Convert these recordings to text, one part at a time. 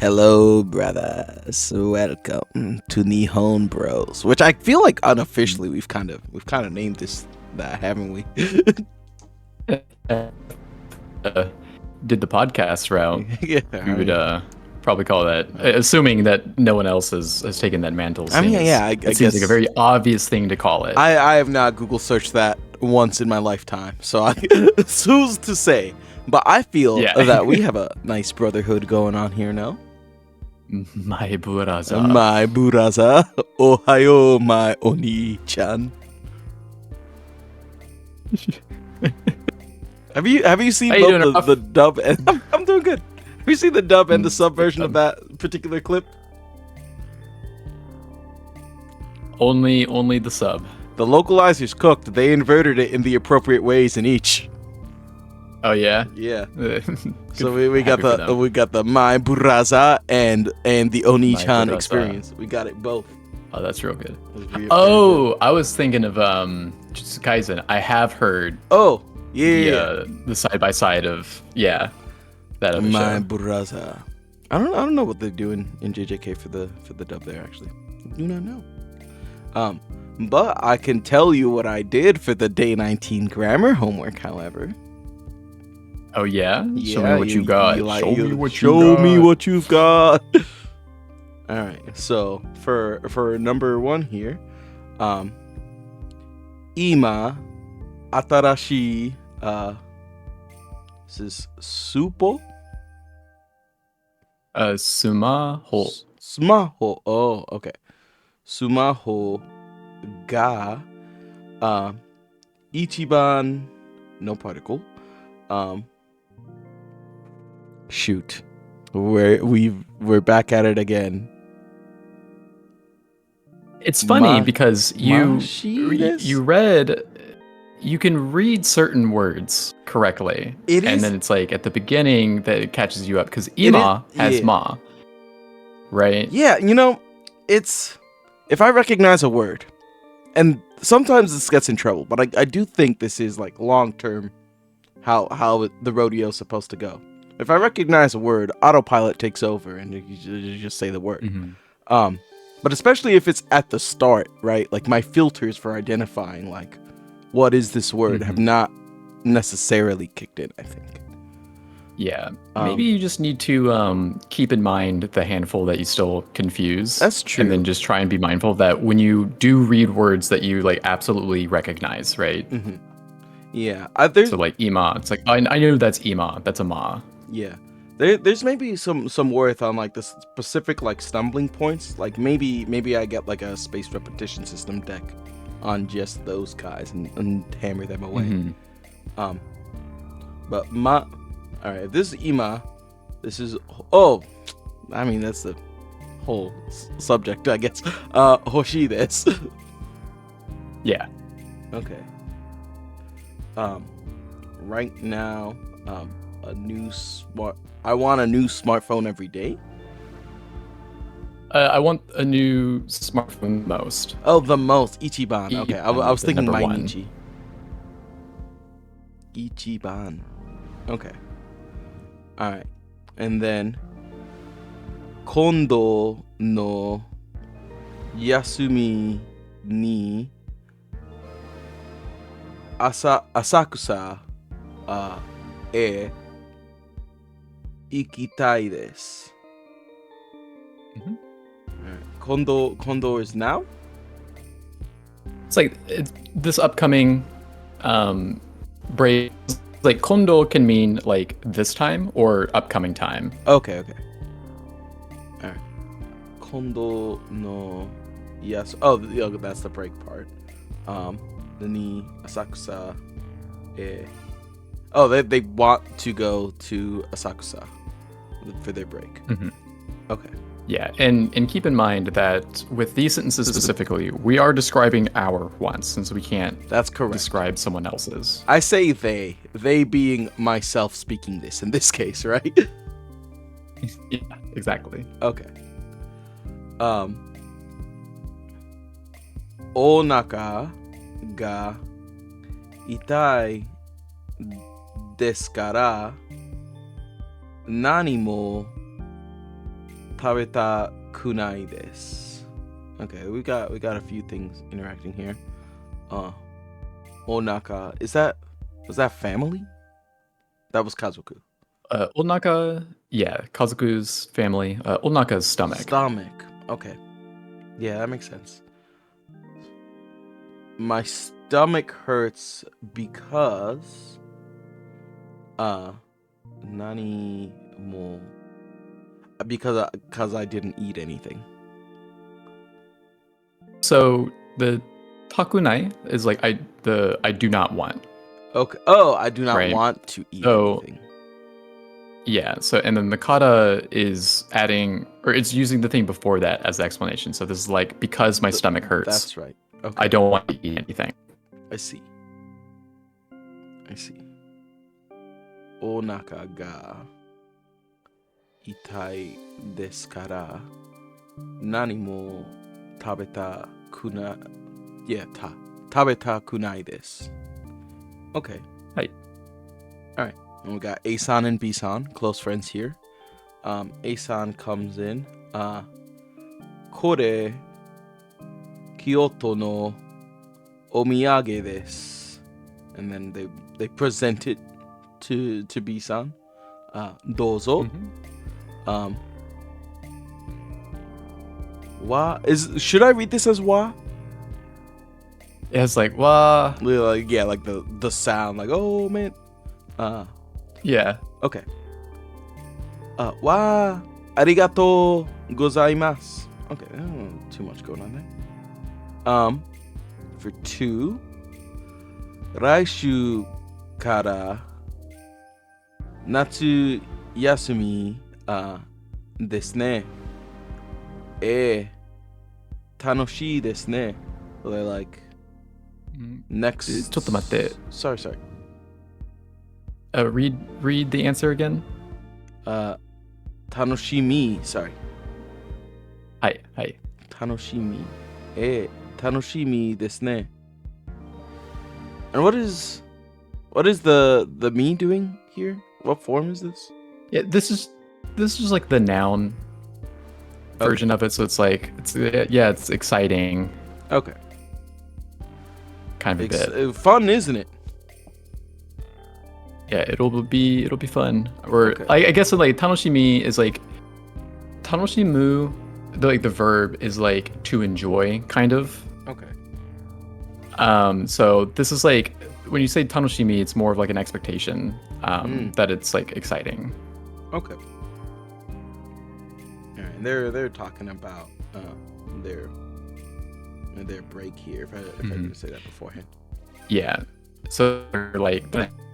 Hello, brothers. Welcome to Nihon Bros, which I feel like unofficially we've kind of named this that, haven't we? Did the podcast route, Yeah, we would probably call that, assuming that no one else has taken that mantle. I mean, yeah, I it guess seems like a very obvious thing to call it. I have not Google searched that once in my lifetime, so who's to say? But I feel that we have a nice brotherhood going on here now. My buraza. My buraza. Ohayo, my oni-chan. Have you seen both the dub and I'm doing good. Have you seen the dub and the sub version of that particular clip? Only the sub. The localizers cooked. They inverted it in the appropriate ways in each. Oh yeah. Yeah. So we got the my buraza and the oni-chan experience. We got it both. Oh, that's real good. Oh, I was thinking of Jujutsu Kaisen. I have heard. Oh, yeah. The side by side of that other my show. buraza. I don't know what they're doing in JJK for the dub there actually. I do not know. But I can tell you what I did for the day 19 grammar homework, however. Oh yeah? Show me what you got. Show me what you've got. All right. So for number 1 here, ima atarashi this is supo. Sumaho. Sumaho. Oh, okay. Sumaho ga ichiban, no particle. Shoot. We're back at it again. It's funny because you can read certain words correctly. And then it's like at the beginning that it catches you up because ima has ma. Right? Yeah, it's if I recognize a word, and sometimes this gets in trouble, but I do think this is like long term how the rodeo's supposed to go. If I recognize a word, autopilot takes over and you just say the word. Mm-hmm. But especially if it's at the start, right? Like my filters for identifying like what is this word have not necessarily kicked in, I think. Yeah. Maybe you just need to keep in mind the handful that you still confuse. That's true. And then just try and be mindful that when you do read words that you like absolutely recognize, right? Mm-hmm. Yeah. So like ima, it's like I know that's ima, that's a ma. Yeah. There's maybe some worth on like the specific like stumbling points. Like maybe I get like a spaced repetition system deck on just those guys and hammer them away. Mm-hmm. But all right, if this is ima, this is I mean that's the whole subject, I guess. Hoshi this. Yeah. Okay. Right now, I want a new smartphone every day. I want a new smartphone most. Oh, the most. Ichiban. Okay, I was thinking Mainichi. Ichiban. Okay. Alright. And then Kondo no Yasumi ni Asakusa e ikitai desu. Kondo is now? It's like this upcoming break. Like kondo can mean like this time or upcoming time. Okay. Alright. Kondo no yes. Oh, that's the break part. Ni Asakusa e. Oh, they want to go to Asakusa for their break. Mm-hmm. Okay. Yeah, and keep in mind that with these sentences specifically, we are describing our wants, since we can't describe someone else's. I say they being myself speaking this in this case, right? Yeah, exactly. Okay. Onaka ga itai desu kara nani mo tabeta kunai desu. Okay, we got a few things interacting here. Onaka, was that family? That was Kazoku. Onaka, yeah, Kazuku's family. Onaka's stomach. Stomach. Okay. Yeah, that makes sense. My stomach hurts because nani mo because I didn't eat anything. So the takunai is like I do not want. Okay. Oh, I do not want to eat anything. Yeah. So and then the kata is adding, or it's using the thing before that as the explanation. So this is like because my stomach hurts. That's right. Okay. I don't want to eat anything. I see. Onaka ga itai desu kara nani mo tabeta kunai. Yeah, tabeta kunai desu. Okay. Right. All right. And we got A-san and B-san, close friends here. A-san comes in. Kore Kyoto no omiyage desu. And then they present it to B-san. Dozo. Wa should I read this as wa? It's like wa. Like, yeah, like the sound, like, oh man. Yeah. Okay. Wa arigato gozaimasu. Okay, too much going on there. For 2, Raishu kara natsu yasumi desu ne. Tanoshii desu ne. They're like next. ちょっと待って. Sorry. Read the answer again. Tanoshimi. Sorry. はい。 Tanoshimi. Tanoshimi desu ne. And what is the me doing here? What form is this? Yeah, this is like the noun version of it. So it's like it's exciting. Okay. Kind of a bit fun, isn't it? Yeah, it'll be fun. Or I guess like tanoshimi is like tanoshimu. The verb is like to enjoy, kind of. Okay. So this is like when you say tanoshimi, it's more of like an expectation that it's like exciting. Okay. All right. They're talking about their break here. If I didn't say that beforehand. Yeah. So like,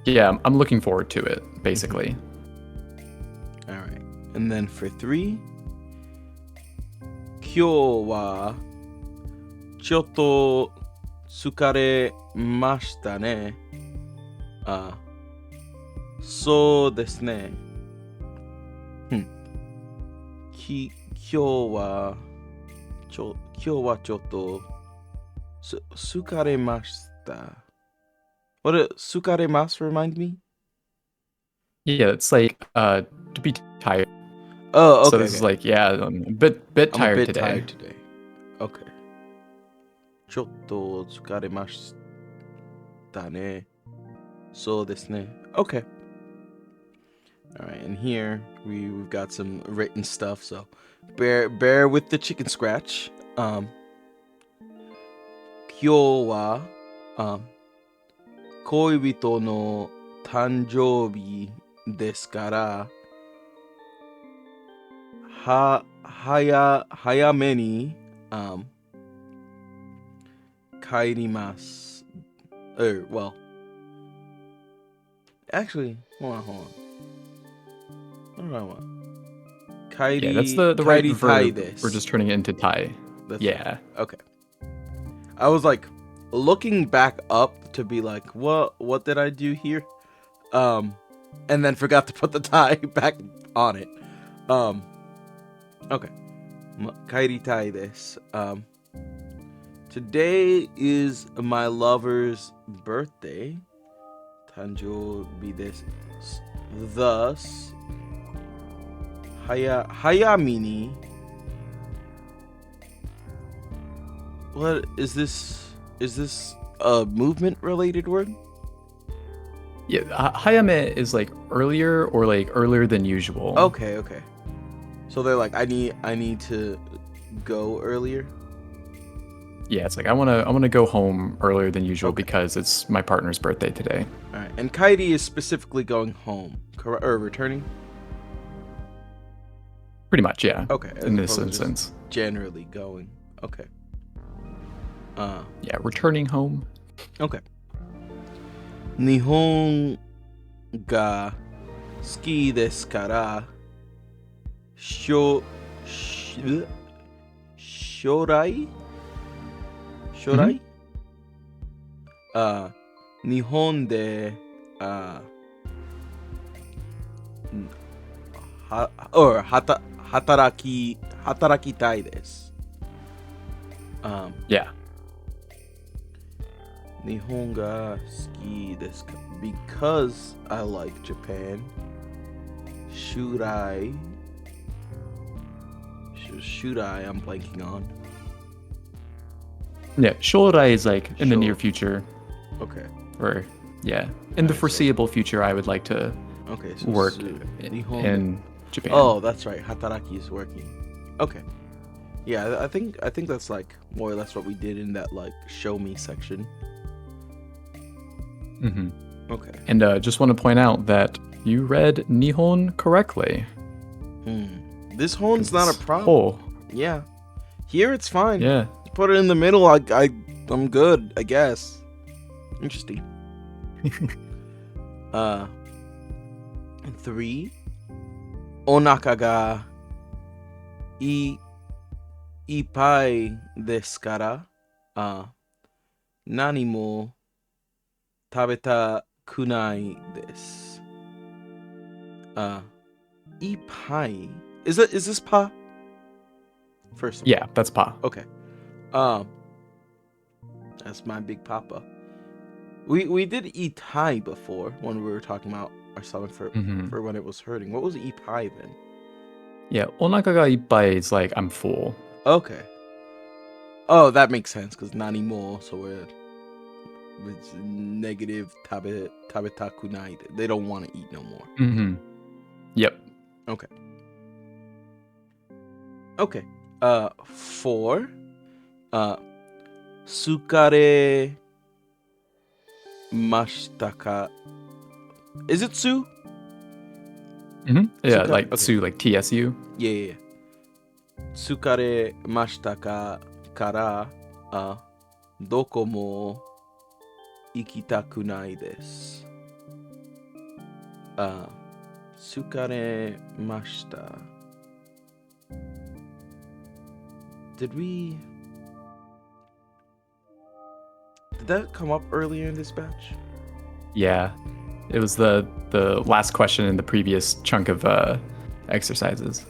yeah, I'm looking forward to it, basically. All right. And then for 3, 今日はちょっと疲れましたね。そうですね。今日はちょっと疲れました。What does 疲れます remind me? Yeah, it's like to be tired. Oh, okay. So this is like, yeah, I'm a bit tired today. Tired today. Okay. ちょっと疲れましたね。そうですね. Okay. All right, and here we've got some written stuff, so bear with the chicken scratch. 今日は恋人の誕生日ですから早めに帰ります。Well, actually, hold on. What do I want? Yeah, that's the right verb. This. We're just turning it into tai. Yeah. Right. Okay. I was like looking back up to be like, what did I do here? And then forgot to put the tai back on it. Okay. Kairitai desu. Today is my lover's birthday. Tanjoubi desu. Thus, hayami ni. What is this? Is this a movement related word? Yeah, hayame is like earlier or like earlier than usual. Okay. So they're like, I need to go earlier. Yeah, it's like I wanna go home earlier than usual because it's my partner's birthday today. All right, and Kairi is specifically going home, correct, or returning? Pretty much, yeah. Okay. In this instance, generally going. Okay. Yeah, returning home. Okay. Nihon ga suki desu kara shorai? Nihon de hatarakitai desu. Yeah. Nihon ga suki desu ka, because I like Japan. Should I I'm blanking on. Yeah, shorai is like in the near future. Okay. Or yeah, in the foreseeable future, I would like to so work in Japan. Oh, that's right. Hataraki is working. Okay. Yeah, I think that's like more or less what we did in that like show me section. Mm-hmm. Okay. And just want to point out that you read Nihon correctly. This hon's not a problem. Oh. Yeah. Here it's fine. Yeah. Put it in the middle. I'm good, I guess. Interesting. 3. Onaka ga ippai desu kara, nani mo tabeta kunai desu. Ippai. Is this pa? First of all. Yeah, that's pa. Okay. That's my big papa. We did itai before when we were talking about our stomach for when it was hurting. What was ippai then? Yeah, onaka ga ippai is like I'm full. Okay. Oh, that makes sense because nani mo, so it's negative tabeta kunai. They don't want to eat no more. Mm-hmm. Yep. Okay. 4. Sukare mashita ka? Is it su? Mm-hmm. Yeah, Suka- like okay. su, like TSU. Yeah. Sukare mashita ka kara doko mo ikitaku nai desu. Sukare mashita. Did that come up earlier in this batch? Yeah, it was the last question in the previous chunk of exercises.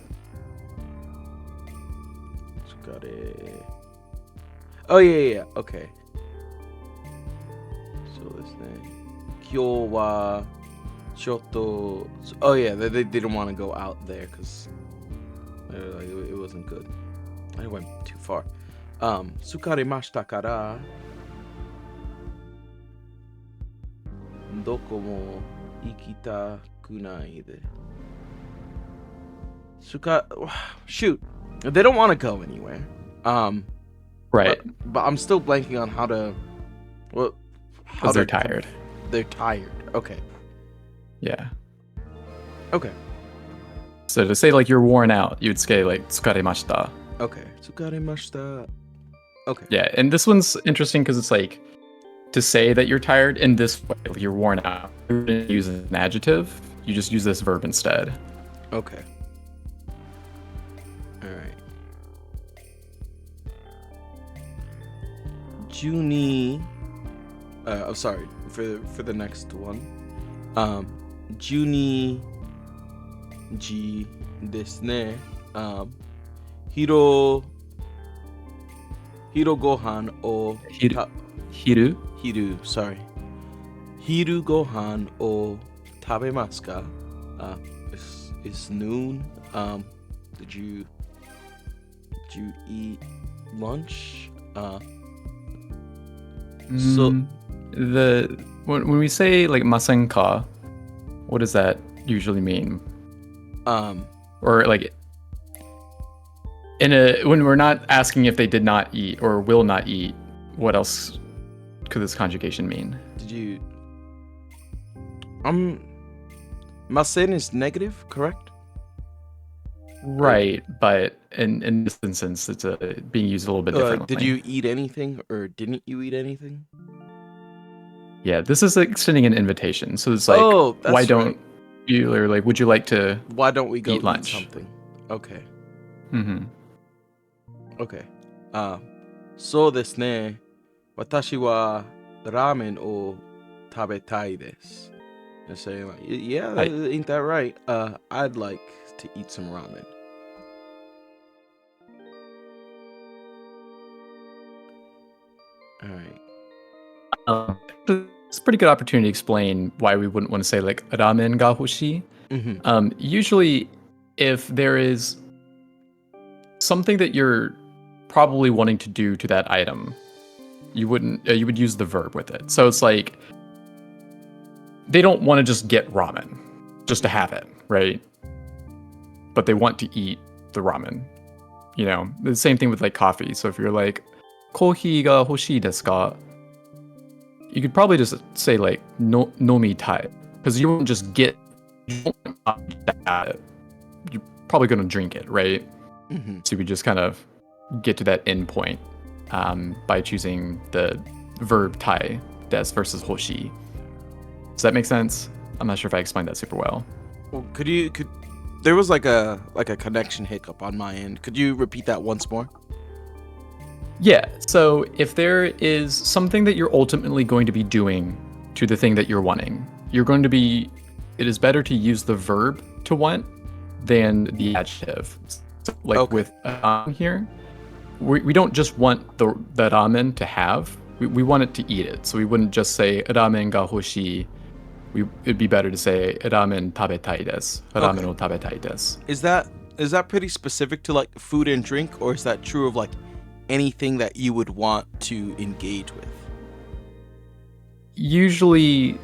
Oh yeah. Okay. So this thing. Kyo wa shotto. Oh yeah, they didn't want to go out there because it wasn't good. I went too far. Sukaremashita kara doko mo ikitaku nai de. Shoot. They don't want to go anywhere. Right. But I'm still blanking on how to. Well, because they're tired. They're tired. Okay. Yeah. Okay. So to say like you're worn out, you'd say like tsukaremashita. Okay. Tsukaremashita. Okay. Yeah, and this one's interesting because it's like to say that you're tired in this way, like you're worn out. You didn't use an adjective. You just use this verb instead. Okay. All right. Juni. I'm sorry for the next one. Juni ji desu ne. Hiro gohan o hiru, sorry. Hiru gohan o tabemasu ka? It's noon. Did you eat lunch? So when we say like masenka, what does that usually mean? Or like when we're not asking if they did not eat or will not eat, what else could this conjugation mean? Did you masen is negative, correct? Right, but in this instance, it's being used a little bit differently. Did you eat anything or didn't you eat anything? Yeah, this is extending an invitation. So it's like, why don't you, or like, would you like to why don't we go eat lunch? Something? Okay. Mm-hmm. Okay. そうですね。私はラーメンを食べたいです. They're saying like, yeah, ain't that right? I'd like to eat some ramen. All right. It's a pretty good opportunity to explain why we wouldn't want to say like ramen ga hoshi. Usually, if there is something that you're probably wanting to do to that item, you would use the verb with it. So it's like they don't want to just get ramen just to have it, right? But they want to eat the ramen. You know, the same thing with like coffee. So if you're like, "Kohi ga hoshii desu ka?" You could probably just say like nomitai, because you won't just get that. You're probably going to drink it, right? So you would just kind of get to that end point by choosing the verb tai des versus hoshi. Does that make sense? I'm not sure if I explained that super well. Well, there was like a connection hiccup on my end. Could you repeat that once more? Yeah, so if there is something that you're ultimately going to be doing to the thing that you're wanting, it is better to use the verb to want than the adjective. So like with here, we don't just want the ramen to have, we want it to eat it. So we wouldn't just say ramen ga hoshii. It'd be better to say ramen tabetai desu. Ramen o tabetai desu. Is that pretty specific to like food and drink, or is that true of like anything that you would want to engage with? Usually,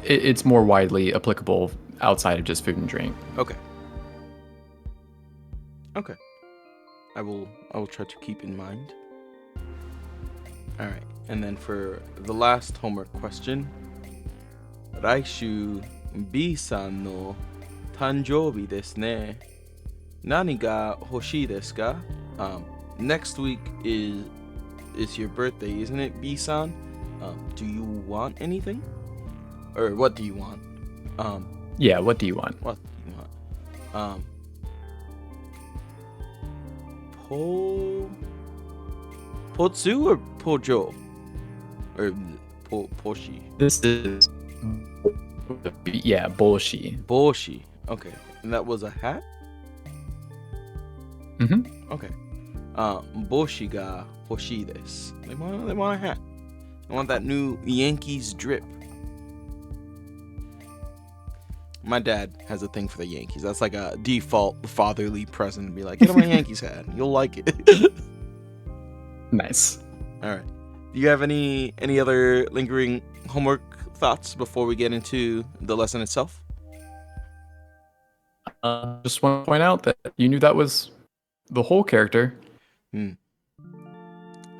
it's more widely applicable outside of just food and drink. Okay. I will try to keep in mind. All right, and then for the last homework question, 来週 B さんの誕生日ですね。何が欲しいですか? Next week is your birthday, isn't it, B-san? Do you want anything? Or what do you want? Yeah, what do you want? What do you want? Potsu or Pojo? Or Poshi? This is Boshi. Boshi. Okay. And that was a hat? Okay. Boshi ga hoshii desu. They want a hat. I want that new Yankees drip. My dad has a thing for the Yankees. That's like a default fatherly present. Be like, get him a Yankees hat. You'll like it. Nice. All right. Do you have any other lingering homework thoughts before we get into the lesson itself? Just want to point out that you knew that was the whole character.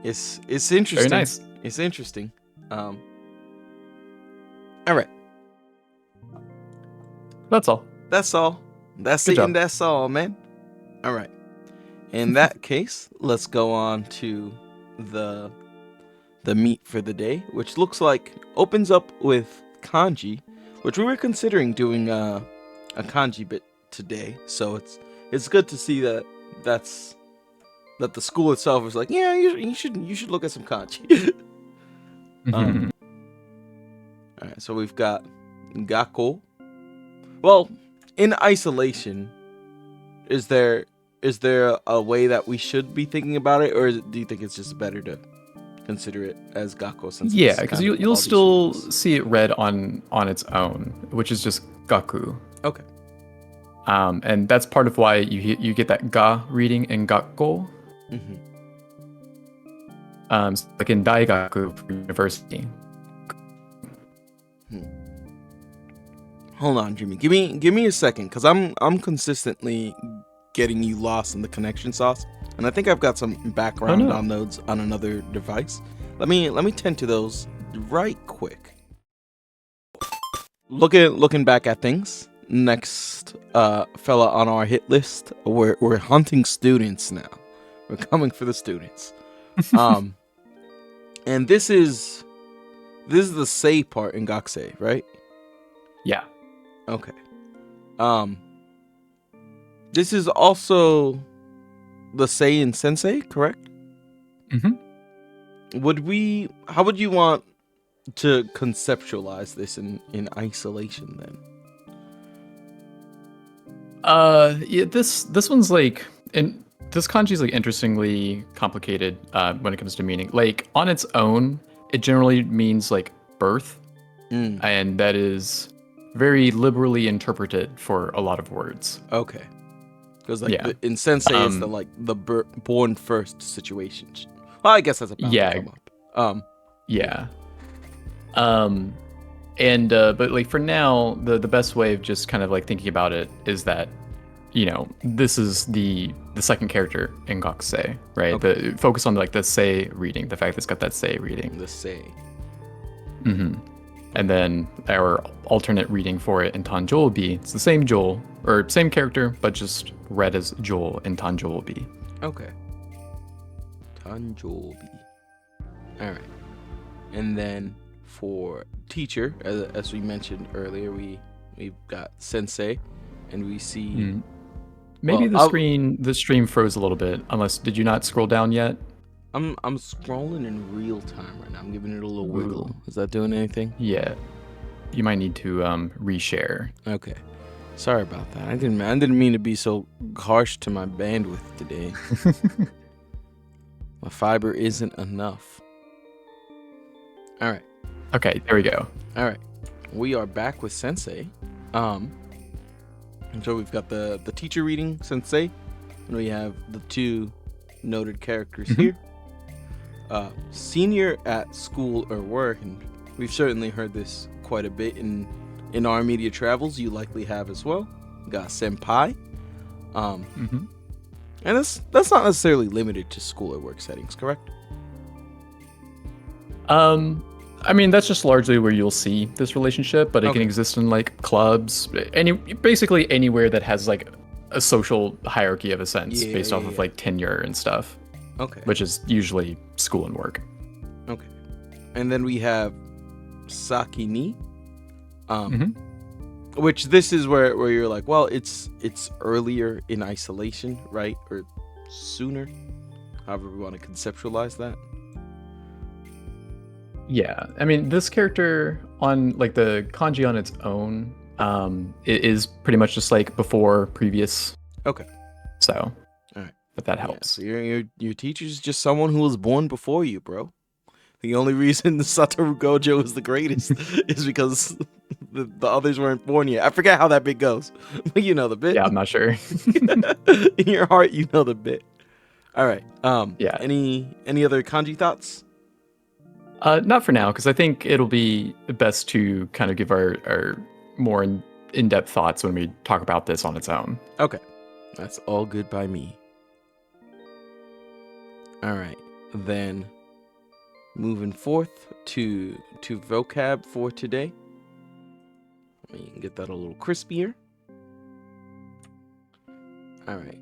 It's interesting. Very nice. It's interesting. All right. That's all. That's all. That's Good it, job. and that's all, man. All right. In that case, let's go on to the meat for the day, which looks like opens up with kanji, which we were considering doing a kanji bit today. So it's good to see that the school itself is like, yeah, you should look at some kanji. All right, so we've got gakko. Well, in isolation, is there a way that we should be thinking about it, or do you think it's just better to consider it as gakko? Since because you'll still see it read on its own, which is just gaku. Okay. And that's part of why you get that ga reading in gakko. So like in daigaku for university. Hold on, Jimmy. Give me a second, cause I'm consistently getting you lost in the connection sauce, and I think I've got some background downloads on another device. Let me tend to those right quick. Looking back at things. Next fella on our hit list. We're hunting students now. We're coming for the students. And this is the say part in Gakusei, right? Yeah. Okay. This is also the say in Sensei, correct? How would you want to conceptualize this in isolation then? Yeah, this one's like, and this kanji is like interestingly complicated when it comes to meaning. Like on its own, it generally means like birth, and that is very liberally interpreted for a lot of words. Okay, because like in Sensei, it's the born first situation. Well, I guess that's about to come up. And but like for now, the best way of just kind of like thinking about it is that, you know, this is the second character in Gakusei, right? Okay. The focus on like the sei reading, the fact that it's got that sei reading. The sei. And then our alternate reading for it in Tanjoubi, it's the same Joel, or same character, but just read as Joel in Tanjoubi. Okay. Tanjoubi. All right. And then for teacher, as we mentioned earlier, we've got Sensei, and we see. Maybe the stream froze a little bit. Unless, did you not scroll down yet? I'm scrolling in real time right now. I'm giving it a little wiggle. Is that doing anything? Yeah. You might need to reshare. Okay. Sorry about that. I didn't mean to be so harsh to my bandwidth today. My fiber isn't enough. All right. Okay, there we go. All right. We are back with Sensei. And so we've got the teacher reading Sensei, and we have the two noted characters here. Senior at school or work, and we've certainly heard this quite a bit in our media travels. You likely have as well. We got senpai. And that's not necessarily limited to school or work settings, correct? I mean, that's just largely where you'll see this relationship, but it can exist in like clubs, basically anywhere that has like a social hierarchy of a sense based off of like tenure and stuff. Okay. Which is usually school and work. Okay. And then we have Sakini. Which this is where you're like, well, it's earlier in isolation, right? Or sooner. However we want to conceptualize that. Yeah, I mean, this character on like the kanji on its own, it is pretty much just like before previous. Okay. So, all right, but that helps. Yeah, so your teacher's just someone who was born before you, bro. The only reason the Satoru Gojo is the greatest is because the others weren't born yet. I forget how that bit goes, but you know the bit. Yeah, I'm not sure. In your heart, you know the bit. All right. Yeah. Any other kanji thoughts? Not for now, because I think it'll be best to kind of give our more in-depth thoughts when we talk about this on its own. Okay. That's all good by me. All right. Then moving forth to vocab for today. Let me get that a little crispier. All right.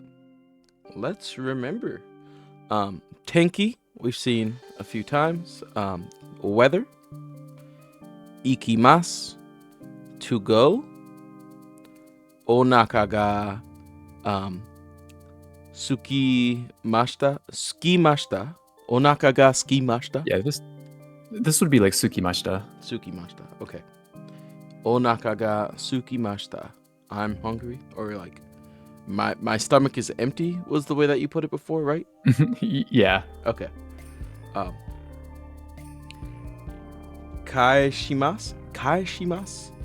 Let's remember. Tenki, we've seen a few times. Weather. Ikimasu, to go. Onaka ga skimashita. Onaka ga skimashita. Yeah, this would be like sukimashita. Sukimashita. Okay. Onaka ga sukimashita. I'm hungry, or like my stomach is empty was the way that you put it before, right? Yeah. Okay. Kaeshimasu,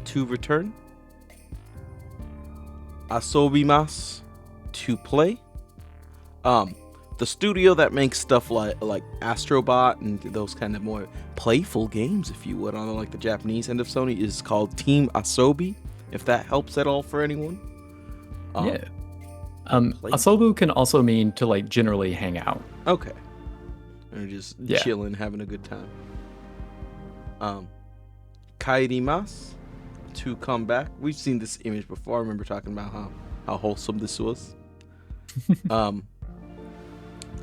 to return. asobimasu, to play. The studio that makes stuff like Astrobot and those kind of more playful games, if you would, on like the Japanese end of Sony, is called Team Asobi. If that helps at all for anyone. Yeah. Play- Asobu can also mean to like generally hang out. Okay. Or just chilling, having a good time. Kairimasu, to come back. We've seen this image before. I remember talking about how wholesome this was.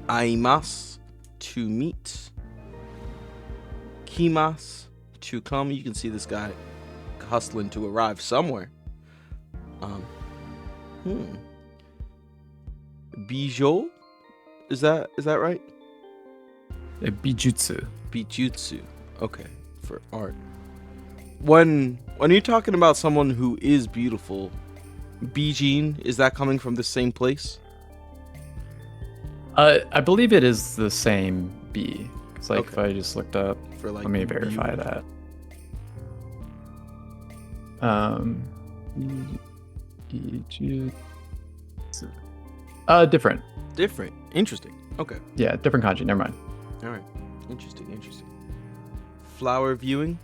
Aimasu, to meet. Kimasu, to come. You can see this guy hustling to arrive somewhere. Bijou, is that right? Bijutsu. Bijutsu. Okay, for art. When you're talking about someone who is beautiful, Bijin, is that coming from the same place? I believe it is the same B. It's like if I just looked up, For like, let me verify that. Bijutsu. Different. Different. Interesting. Okay. Yeah, different kanji. Never mind. All right. Interesting. Flower viewing.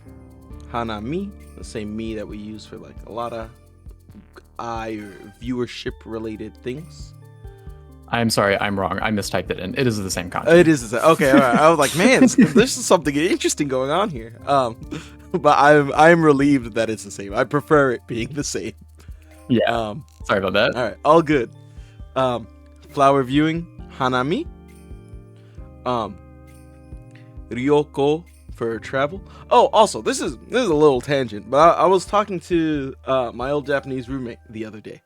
Hanami. The same mi that we use for like a lot of eye or viewership related things. I'm sorry, I'm wrong. I mistyped it in. It is the same kanji. It is the same. Okay, all right. I was like, man, this is something interesting going on here. But I'm relieved that it's the same. I prefer it being the same. Yeah. Sorry about that. All right. All good. Flower viewing. Hanami. Ryoko for travel. Oh, also, this is a little tangent, but I was talking to my old Japanese roommate the other day.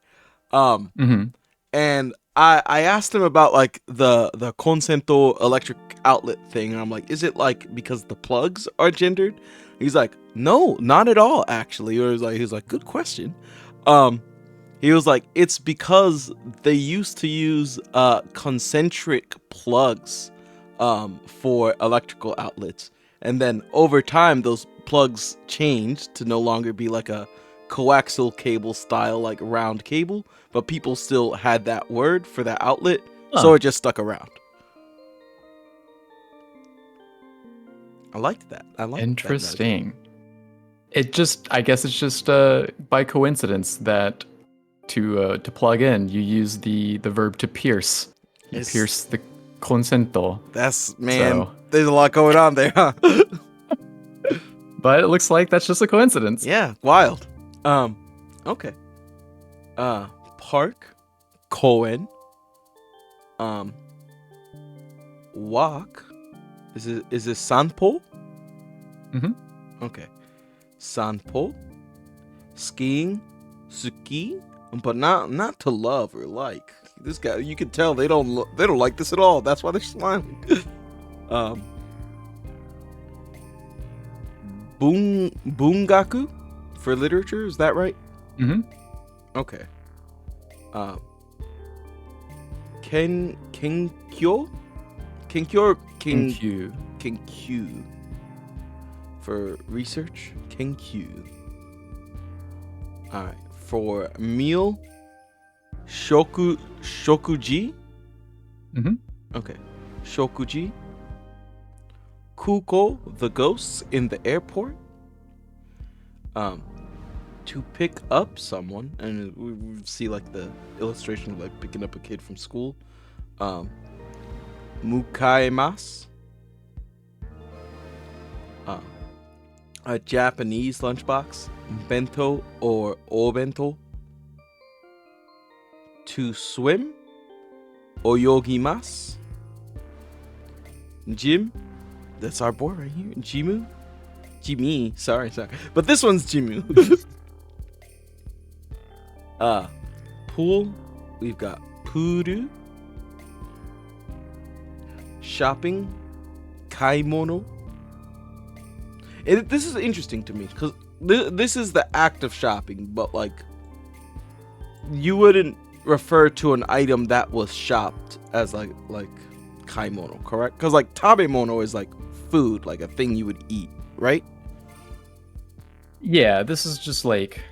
And I asked him about like the consento electric outlet thing, and I'm like, is it like because the plugs are gendered? He's like, no, not at all, actually. Or he's like, good question. He was like, it's because they used to use concentric plugs for electrical outlets, and then over time those plugs changed to no longer be like a coaxial cable style, like round cable, but people still had that word for that outlet, so it just stuck around. I liked that. Interesting. I guess it's just by coincidence that to plug in, you use the verb to pierce. You pierce the consento. There's a lot going on there, huh? But it looks like that's just a coincidence. Yeah, wild. Okay. Park, koen. Walk. Is it sanpo? Okay. Sanpo. Skiing, suki, but not to love or like. This guy, you can tell they don't like this at all. That's why they're smiling. Bungaku for literature, is that right? Okay. Kenkyo for research. Kenkyu. All right. For meal, shokuji. Okay. Shokuji. Kuko, the ghosts in the airport. To pick up someone, and we see like the illustration of like picking up a kid from school. Mukaemasu. A Japanese lunchbox. Bento or obento. To swim. Oyogimasu. Gym. That's our boy right here. Jimmy. Sorry. But this one's Jimu. Pool. We've got puru. Shopping. Kaimono. This is interesting to me because this is the act of shopping, but like you wouldn't refer to an item that was shopped as like kaimono, correct? Because like tabemono is like food, like a thing you would eat, right? Yeah, this is just like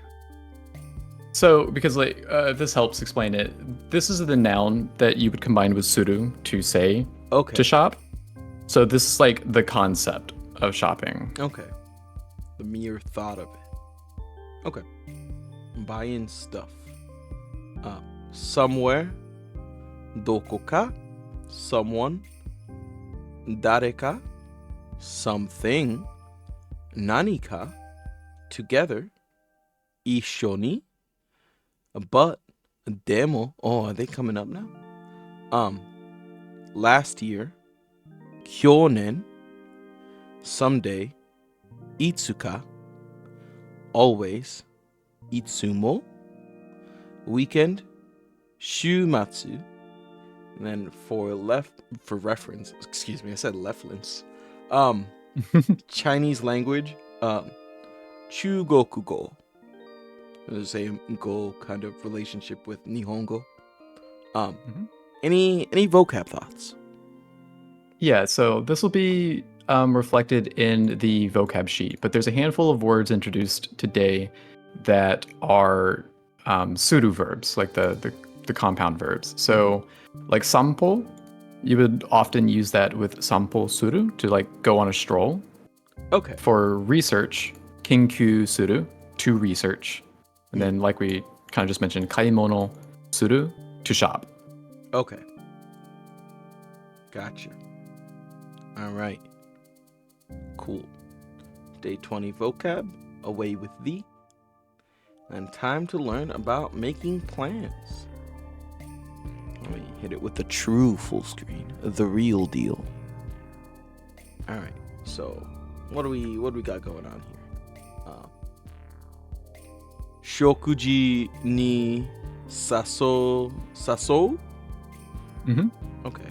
So, because if this helps explain it, this is the noun that you would combine with suru to say Okay. to shop. So this is like the concept of shopping. Okay. The mere thought of it. Okay. Buying stuff. Somewhere. Dokoka. Someone. Dareka. Something. Nanika. Together. Ishoni. But. Demo. Oh, are they coming up now? Last year. Kyonen. Someday. Itsuka. Always. Itsumo. Weekend. Shumatsu. And then for reference, excuse me, I said reference. Chinese language. Chugokugo. The same go kind of relationship with Nihongo. Any vocab thoughts? Yeah, so this will be reflected in the vocab sheet, but there's a handful of words introduced today that are suru verbs, like the compound verbs. So, like sampo, you would often use that with sampo suru to like go on a stroll. Okay. For research, kinkyu suru, to research. And then, like we kind of just mentioned, kaimono suru, to shop. Okay. Gotcha. All right. Cool. Day 20 vocab, away with thee. And time to learn about making plans. Let me hit it with the true full screen, the real deal. All right. So, what do we got going on here? Shokuji ni saso. Mm-hmm. Okay.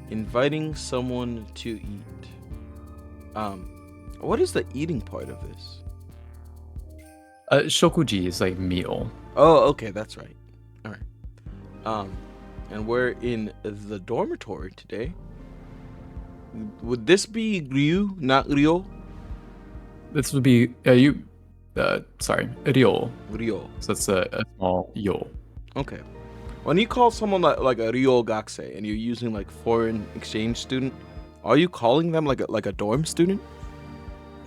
Inviting someone to eat. What is the eating part of this? Shokuji is like meal. Oh, okay, that's right. All right. And we're in the dormitory today. Would this be Ryu, not Ryo? This would be ryo. Ryo. So that's a small yo. Okay. When you call someone like a Ryo Gakse and you're using like foreign exchange student, are you calling them like a dorm student?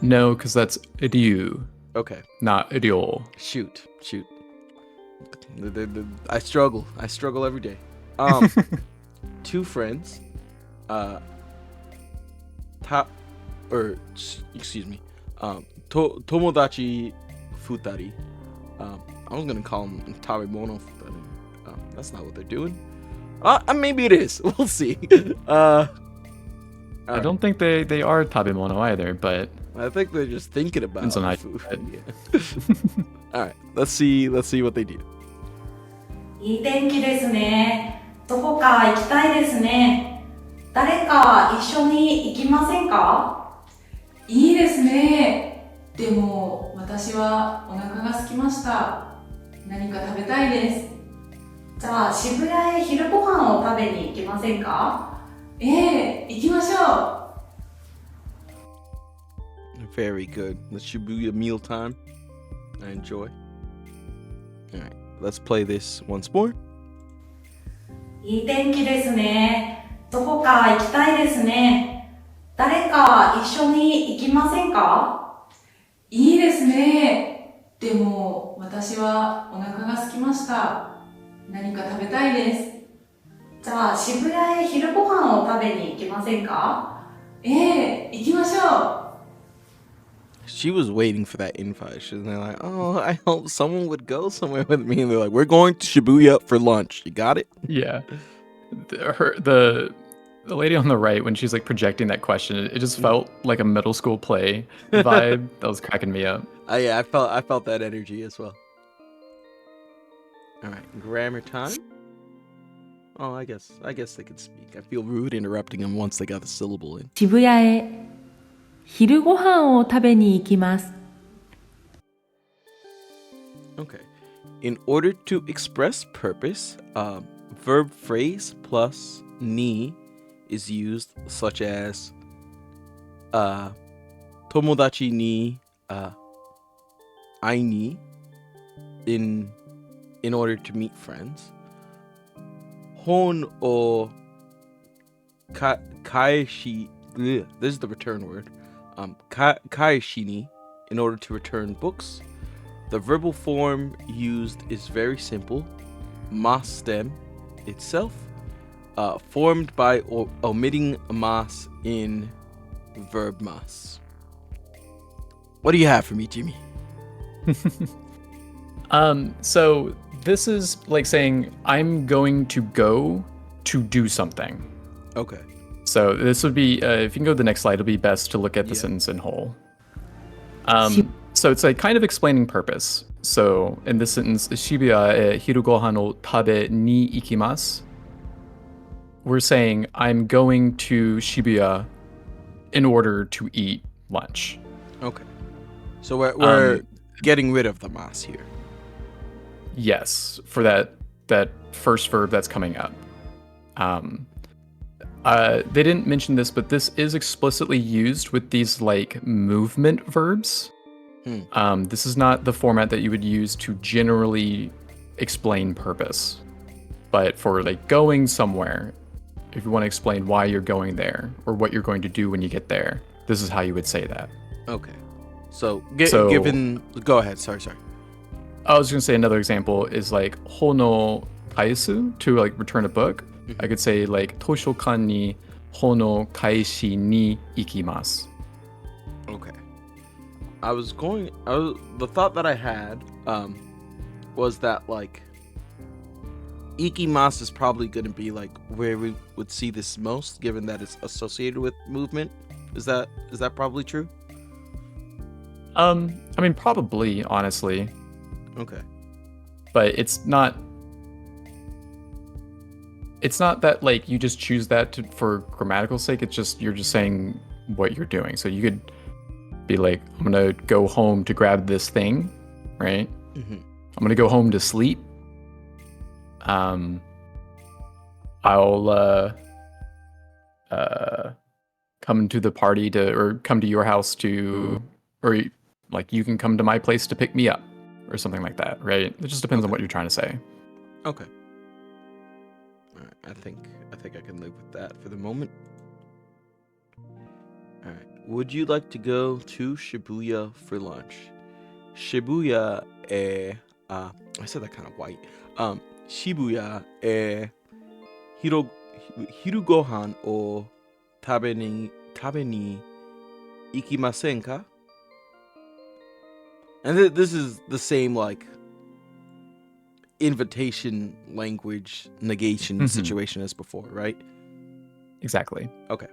No, because that's ryu, Okay. not ryo. Shoot. I struggle every day. Two friends, tomodachi futari. I was gonna call them tabemono futari. That's not what they're doing. Maybe it is. We'll see. I don't think they are tabemono either, but I think they're just thinking about depends on how food. you All right, let's see what they do. いい天気ですね。どこか行きたいですね。誰か一緒に行きませんか？いいですね。でも私はお腹が空きました。何か食べたいです。じゃあ渋谷へ昼ご飯を食べに行きませんか？ええ、行きましょう。 Very good. The Shibuya mealtime. I enjoy. All right, let's play this once more. いい天気ですね。どこか行きたいですね。誰か一緒に行きませんか？いいですね。でも私はお腹が空きました。何か食べたいです。じゃあ渋谷へ昼ご飯を食べに行きませんか？ええ、行きましょう。 She was waiting for that invite. And they're like, oh, I hope someone would go somewhere with me. And they're like, we're going to Shibuya for lunch. You got it? Yeah. The lady on the right, when she's like projecting that question, it just felt like a middle school play vibe. That was cracking me up. Yeah, I felt that energy as well. All right, grammar time. Oh, I guess they could speak. I feel rude interrupting them once they got the syllable in. 渋谷へ昼ご飯を食べに行きます。 Okay. In order to express purpose, verb phrase plus ni is used, such as tomodachi ni ai ni in in order to meet friends. Hon o kaeshi. This is the return word. Kaeshi ni, in order to return books. The verbal form used is very simple. Mas stem itself, formed by omitting mas in verb mas. What do you have for me, Jimmy? So this is like saying I'm going to go to do something. Okay. So this would be, if you can go to the next slide, it'll be best to look at the sentence in whole. So it's like kind of explaining purpose. So in this sentence, Shibuya hiru gohan o tabe ni ikimasu. We're saying I'm going to Shibuya in order to eat lunch. Okay. So we're getting rid of the mas here. Yes, for that first verb that's coming up. They didn't mention this, but this is explicitly used with these like movement verbs. This is not the format that you would use to generally explain purpose. But for like going somewhere, if you want to explain why you're going there or what you're going to do when you get there, this is how you would say that. Okay. So given... Go ahead. Sorry. I was going to say another example is like hono kaesu, to like return a book. I could say like toshokan ni hono kaeshi ni ikimasu. Okay. The thought that I had was that like ikimasu is probably going to be like where we would see this most, given that it's associated with movement. Is that probably true? I mean, probably, honestly. Okay. But it's not that like you just choose that for grammatical sake. It's just you're just saying what you're doing. So you could be like, I'm gonna go home to grab this thing, right? I'm gonna go home to sleep. I'll come to the party or come to your house or like you can come to my place to pick me up or something like that, right? It just depends on what you're trying to say. Okay. All right. I think I can live with that for the moment. All right. Would you like to go to Shibuya for lunch? Shibuya I said that kind of white. Shibuya hiru gohan o tabe ni ikimasen ka? And this is the same like invitation language negation situation as before, right? Exactly. Okay.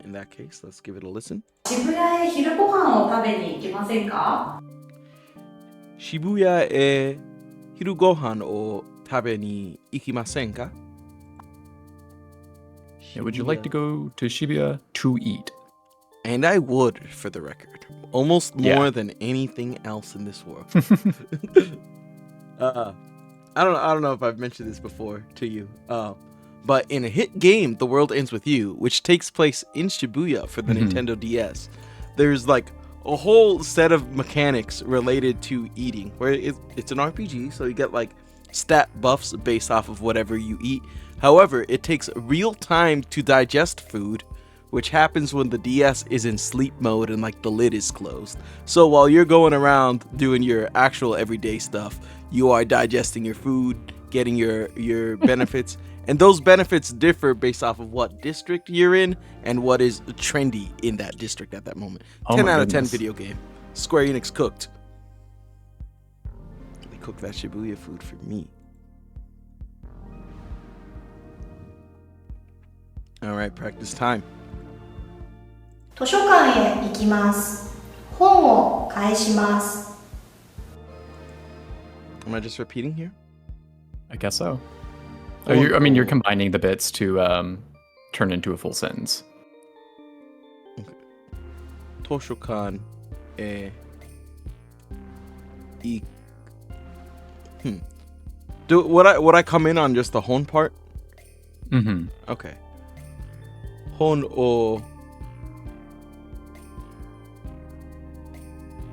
In that case, let's give it a listen. 渋谷へ昼ご飯を食べに行きませんか? Shibuya e hiru gohan o tabe ni ikimasen ka? Yeah, would you like to go to Shibuya to eat? And I would, for the record. Almost more than anything else in this world. I don't know if I've mentioned this before to you. But in a hit game, The World Ends With You, which takes place in Shibuya for the Nintendo DS, there's like a whole set of mechanics related to eating, where it's an RPG, so you get like stat buffs based off of whatever you eat. However, it takes real time to digest food, which happens when the DS is in sleep mode and like the lid is closed. So while you're going around doing your actual everyday stuff, you are digesting your food, getting your benefits, and those benefits differ based off of what district you're in and what is trendy in that district at that moment. 10 out of 10 video game. Square Enix cooked. They cooked that Shibuya food for me. Alright, practice time. 図書館へ行きます。本を返します。 Am I just repeating here? I guess so. You're combining the bits to turn into a full sentence. Okay. Toshokan e Would I come in on just the hon part? Mm-hmm. Okay. Hon o,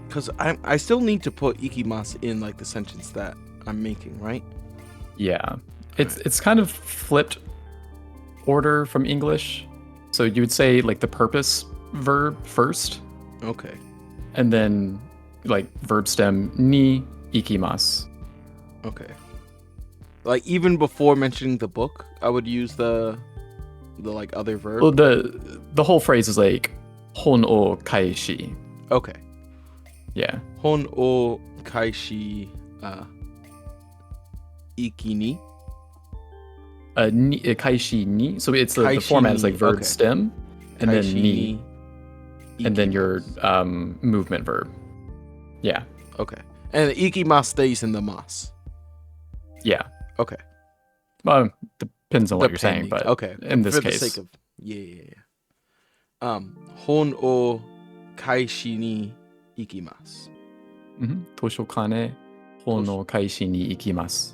because I still need to put ikimasu in like the sentence that I'm making, right? Yeah. It's kind of flipped order from English. So you would say like the purpose verb first, Okay. and then like verb stem ni ikimasu. Okay. Like even before mentioning the book, I would use the like other verb. Well, the whole phrase is like hon o kaishi. Okay. Yeah. Hon o kaishi iki ni. Kaishi ni. So it's the Kaishi format is like ni, verb okay. stem, and then Kaishi ni, and then your ikimasu. movement verb. Yeah. Okay. And the ikimasu stays in the mas. Yeah. Okay. Depends on what you're saying, Depending. but okay. in this For case, the sake of hon o kaishi ni ikimasu. Toshokane hon no kaishi ni ikimasu.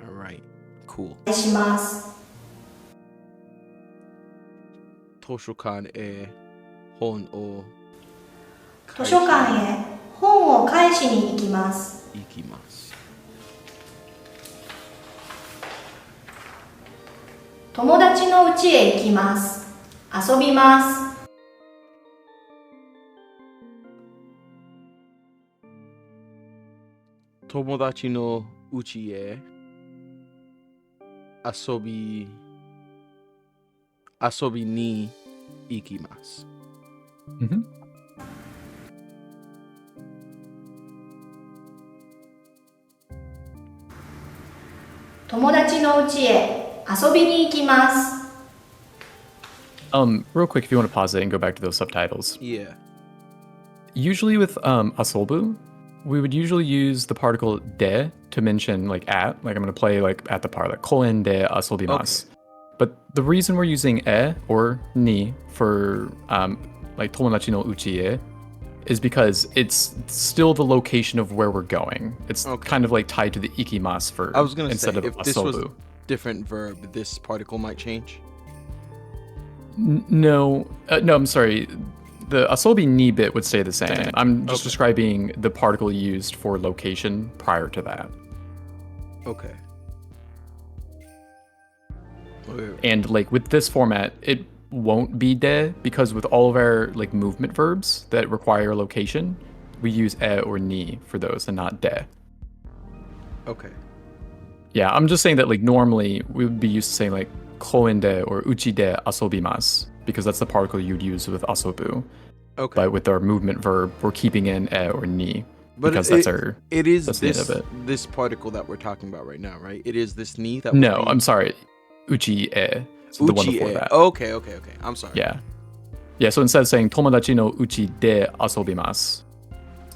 All right. Cool. お願いします。 Toshokan e hon o 図書館へ本を返しに行きます。 ikimasu. 友達の家へ行きます。遊びます。 Tomodachi no uchi e asobi ni ikimasu. Mm-hmm. 友達の家へ遊びに行きます。 Real quick, if you want to pause it and go back to those subtitles. Yeah. Usually with asobu, we would usually use the particle de to mention like at, like I'm going to play like at the park, like koen de asobimasu. Okay. But the reason we're using e or ni for like tomodachi no uchi e is because it's still the location of where we're going. It's kind of like tied to the ikimasu verb I was going to say, instead of if asobu. this was different verb, this particle might change. No, I'm sorry. The asobi ni bit would stay the same. I'm just describing the particle used for location prior to that. Okay. And like with this format, it won't be de because with all of our like movement verbs that require location, we use e or ni for those and not de. Okay. Yeah, I'm just saying that like normally we would be used to saying like koen de or uchi de asobimasu because that's the particle you'd use with asobu. Okay. But with our movement verb, we're keeping in e or ni because it is that's the end of it. this particle that we're talking about right now, right? It is this ni that No, would be... I'm sorry. Uchi e. So the one Uchi before e. that. Okay. I'm sorry. Yeah. Yeah, so instead of saying tomodachi no uchi de asobimasu,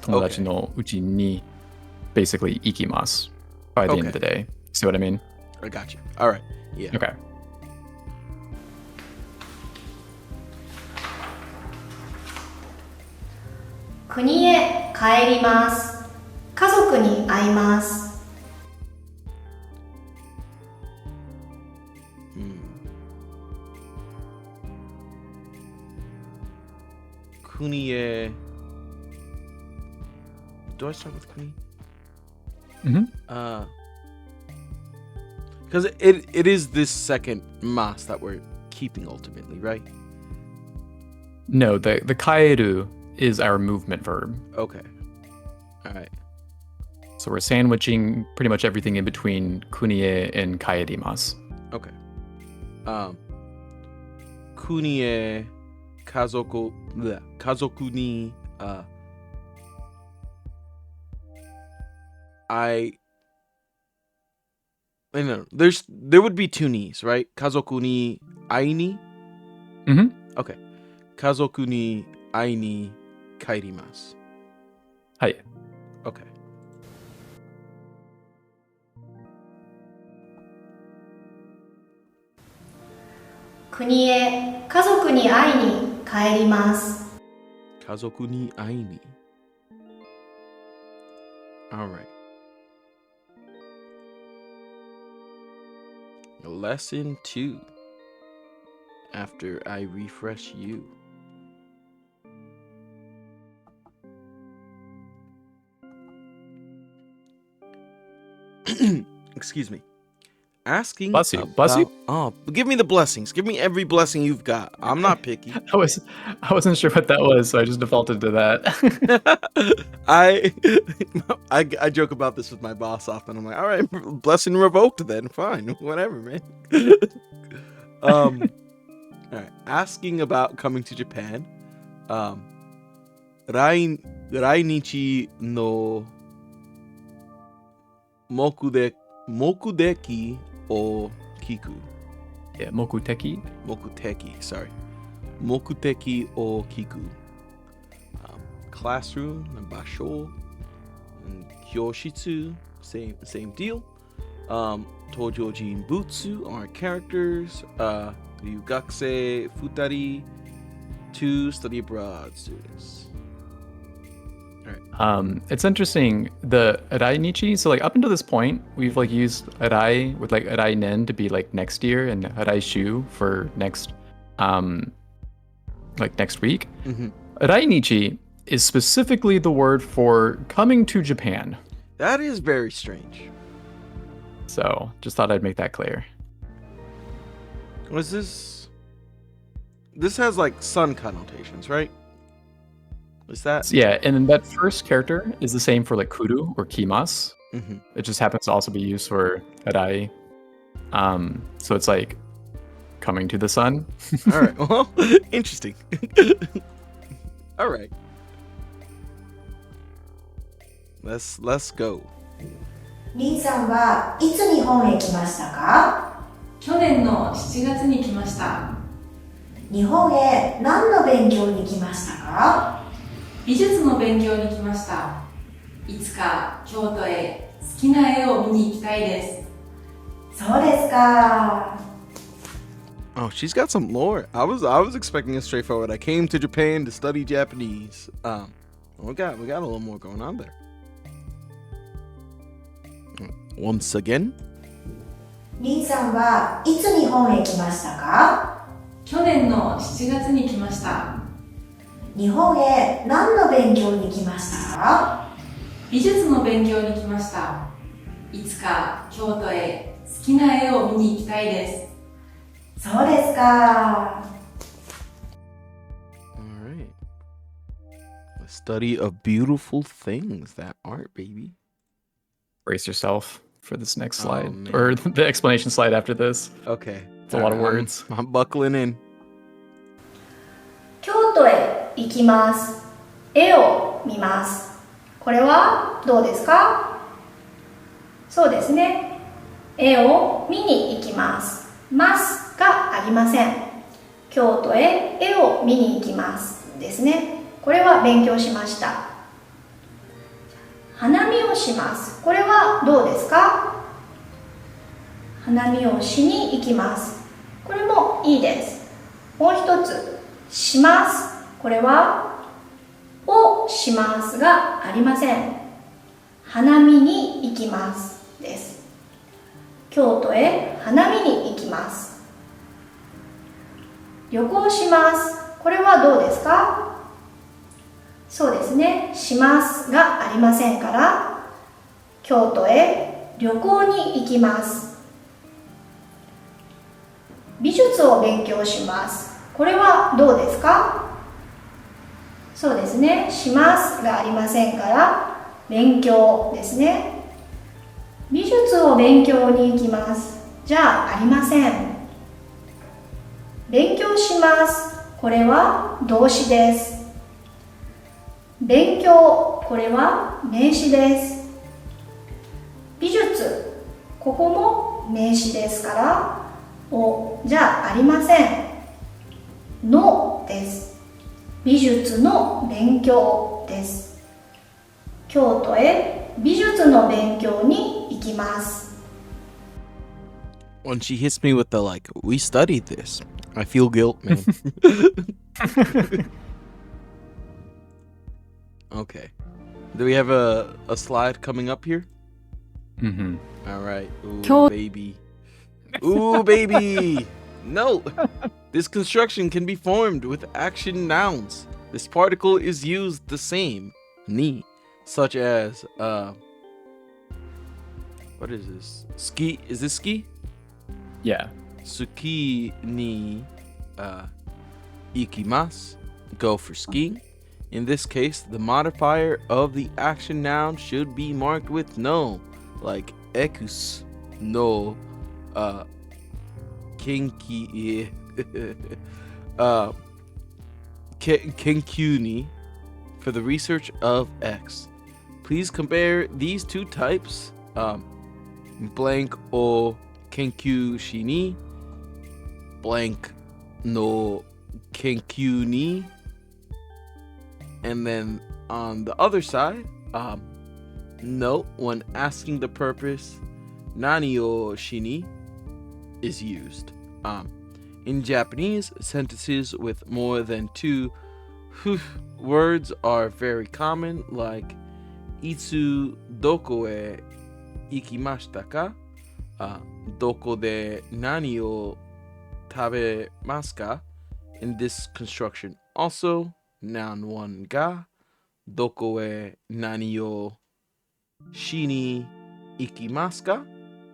tomodachi no uchi ni basically ikimasu by the end of the day. See what I mean? I got you. All right. Yeah. Okay. 国へ帰ります。家族に会います。 Kunie. Do I start with kuni? Mm-hmm. Because it is this second mas that we're keeping ultimately, right? No, the kaeru is our movement verb. Okay. All right. So we're sandwiching pretty much everything in between kunie and kaerimasu. Okay. Kunie kazoku ni I know. There would be two ni's, right? Kazoku ni ai ni? Mm-hmm. Okay. Kazoku ni ai ni kaerimasu. Hai. Okay. Kuniへ家族に会いに帰ります。 Kazoku ni ai ni. All right. Lesson 2. After I refresh you. excuse me. Asking Bless you. Bless you? Oh, give me the blessings. Give me every blessing you've got. I'm not picky. I wasn't sure what that was, so I just defaulted to that. I joke about this with my boss often. I'm like, all right, blessing revoked then. Fine. Whatever, man. All right. Asking about coming to Japan. Rainichi no mokudeki o kiku. Yeah, Mokuteki. Mokuteki, sorry. Mokuteki o kiku. Classroom and basho and kyoshitsu, same deal. Tojojin butsu are characters. Ryugakse futari, 2 study abroad students. It's interesting, the Arai Nichi, so like up until this point, we've like used Arai with like Arai Nen to be like next year and Arai Shu for next next week. Mm-hmm. Arai Nichi is specifically the word for coming to Japan. That is very strange. So just thought I'd make that clear. Was this has like sun connotations, right? Was that? So, yeah, and then that first character is the same for like Kuru or Kimas. Mm-hmm. It just happens to also be used for Arai. So it's like coming to the sun. All right. Well, interesting. All right. Let's go. リンさんはいつ日本へ来ましたか？去年の7月に来ました。日本へ何の勉強に来ましたか？美術の勉強に来ました。いつか京都へ好きな絵を見に行きたいです。そうですか。 Oh, she's got some lore. I was expecting it straightforward. I came to Japan to study Japanese. We got a little more going on there. Once again. リンさんはいつ日本へ来ましたか？去年の7月に来ました。日本へ何の勉強に来ましたか？美術の勉強に来ました。いつか京都へ好きな絵を見に行きたいです。そうですか。 All right. A study of beautiful things. That art, baby. Brace yourself for this next Oh, slide, man. or the explanation slide after this. Okay. It's a lot of words. I'm buckling in. 京都へ行きます。絵を見ます。これはどうですか？そうですね。絵を見に行きます。ますがありません。京都へ絵を見に行きますですね。これは勉強しました。花見をします。これはどうですか？花見をしに行きます。これもいいです。もう一つ、します。これはをしますがありません。花見に行きますです。京都へ花見に行きます。旅行します。これはどうですか？そうですね。しますがありませんから、京都へ旅行に行きます。美術を勉強します。これはどうですか？そうですね。しますがありませんから、勉強ですね。美術を勉強に行きます。じゃあありません。勉強します。これは動詞です。勉強、これは名詞です。美術、ここも名詞ですから、おじゃあありません。のです。美術の勉強です。京都へ美術の勉強に行きます。 When she hits me with the like, we studied this, I feel guilt, man. Okay. Do we have a slide coming up here? Mm-hmm. All right. Ooh, Kyo- baby. Ooh, baby. No. This construction can be formed with action nouns. This particle is used the same, ni, such as What is this? Ski? Is this ski? Yeah. Suki ni ikimasu. Go for skiing. In this case, the modifier of the action noun should be marked with no, like ekus no kenki kenkyu ni for the research of X. Please compare these two types. Blank o kenkyu shi ni, blank no kenkyu ni. And then on the other side, note when asking the purpose, nani o shini is used. In Japanese, sentences with more than two words are very common, like itsu doko e ikimashita ka, doko de nani o tabemasu ka. In this construction also, noun 1 ga doko e nani o shi ni ikimasu ka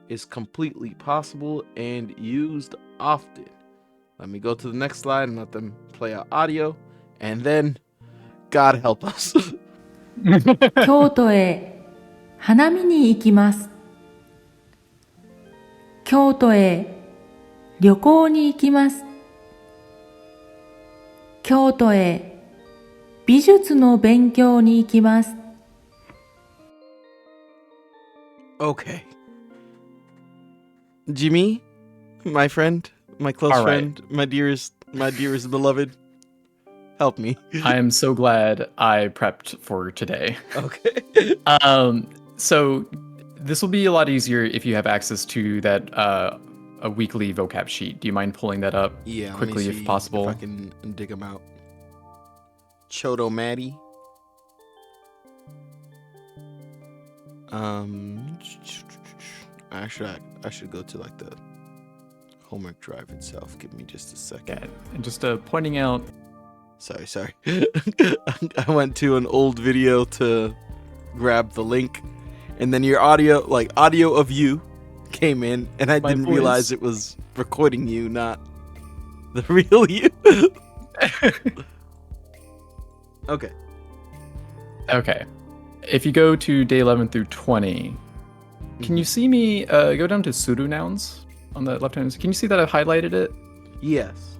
is completely possible and used often. Let me go to the next slide and let them play out audio, and then God help us. 京都へ花見に行きます。京都へ旅行に行きます。京都へ美術の勉強に行きます。Okay. Jimmy, my friend, my close All right. friend, my dearest beloved, help me. I am so glad I prepped for today. Okay. So this will be a lot easier if you have access to that a weekly vocab sheet. Do you mind pulling that up quickly if possible? If I can dig them out. Chodo Maddie. Actually, I should go to like the homework drive itself. Give me just a second. Yeah, and just pointing out. Sorry. I went to an old video to grab the link, and then your audio of you came in, and I didn't realize it was recording you, not the real you. Okay. If you go to day 11 through 20, can you see me go down to pseudo nouns on the left hand? Can you see that I've highlighted it? Yes.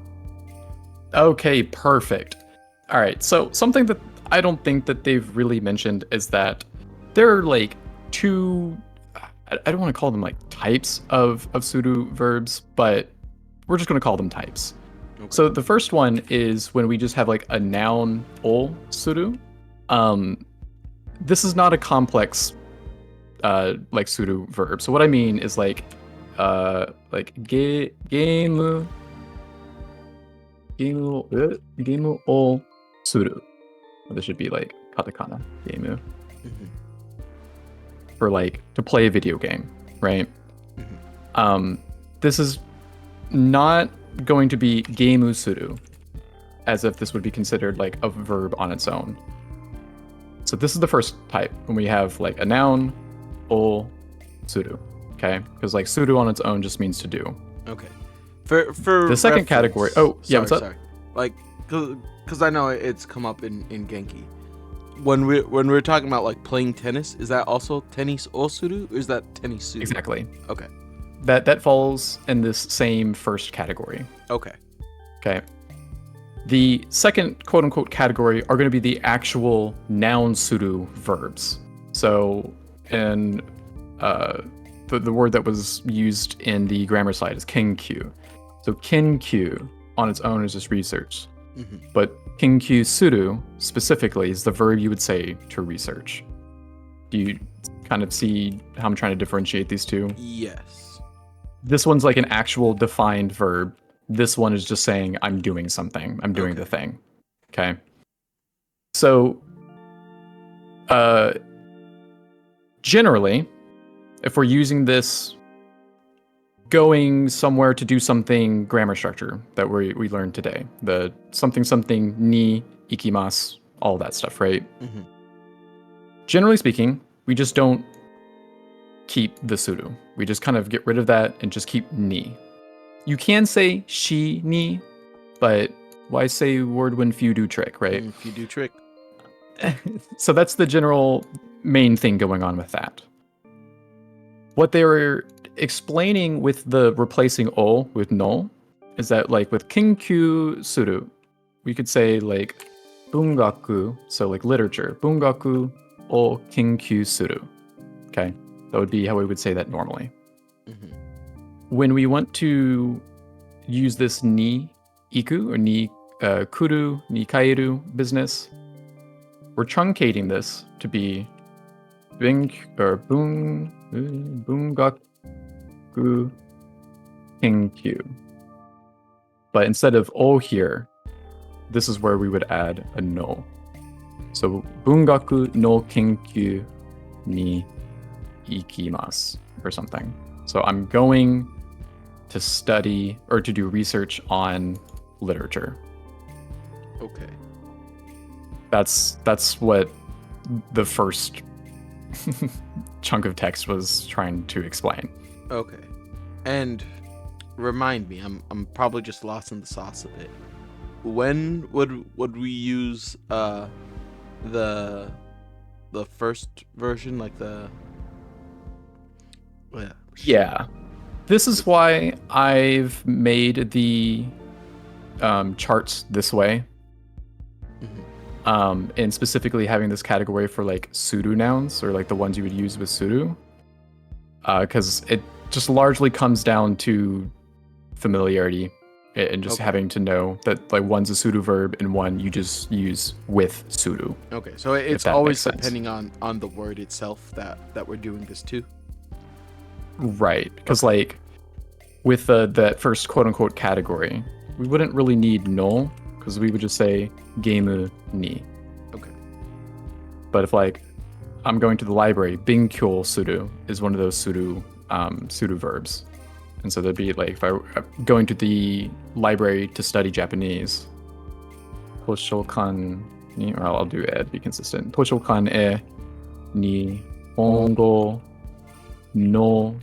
Okay, perfect. All right, so something that I don't think that they've really mentioned is that there are like two, I don't want to call them like types of pseudo verbs, but we're just going to call them types. Okay. So the first one is when we just have like a noun ol pseudo. This is not a complex like pseudo verb. So what I mean is like game ol pseudo. This should be like Katakana game. For like to play a video game, right? This is not going to be geimu suru, as if this would be considered like a verb on its own. So this is the first type when we have like a noun, ol, suru, okay? Because like suru on its own just means to do. Okay. For the second category. Oh, yeah. What's up? Sorry. Like, because I know it's come up in Genki. When we're talking about like playing tennis, is that also tennis o suru, or is that tennis suru? Exactly. Okay. That falls in this same first category. Okay. The second quote unquote category are going to be the actual noun suru verbs. So, and the word that was used in the grammar slide is kenkyu. So kenkyu on its own is just research. But kenkyu suru specifically is the verb you would say to research. Do you kind of see how I'm trying to differentiate these two? Yes. This one's like an actual defined verb. This one is just saying I'm doing something. I'm doing the thing. Okay. So, generally, if we're using this going somewhere to do something grammar structure that we learned today, the something ni ikimasu, all that stuff, right? Generally speaking, we just don't keep the suru. We just kind of get rid of that and just keep ni. You can say shi ni, but why say word when few do trick, right? If you do trick. So that's the general main thing going on with that. What they were explaining with the replacing o with no is that like with kinkyu suru, we could say like bungaku, so like literature, bungaku o kinkyu suru. Okay, that would be how we would say that normally. When we want to use this ni iku or ni kuru, ni kaeru business, we're truncating this to be bungaku kinkyu. But instead of o here, this is where we would add a no. So bungaku no kinkyu ni ikimasu or something. So I'm going to study or to do research on literature. Okay. That's what the first chunk of text was trying to explain. Okay. And remind me, I'm probably just lost in the sauce a bit. When would we use the first version, like the Yeah. This is why I've made the charts this way. And specifically having this category for like suru nouns, or like the ones you would use with suru. Because it just largely comes down to familiarity and just having to know that like one's a suru verb and one you just use with suru. Okay, so it's always depending on the word itself that we're doing this to. Right, because like with that first quote-unquote category, we wouldn't really need no, because we would just say geimu ni. Okay. But if like I'm going to the library, binkyou suru is one of those suru verbs. And so there'd be like, if I'm going to the library to study Japanese, Toshokan ni, or I'll do ed, be consistent. Toshokan e Nihongo no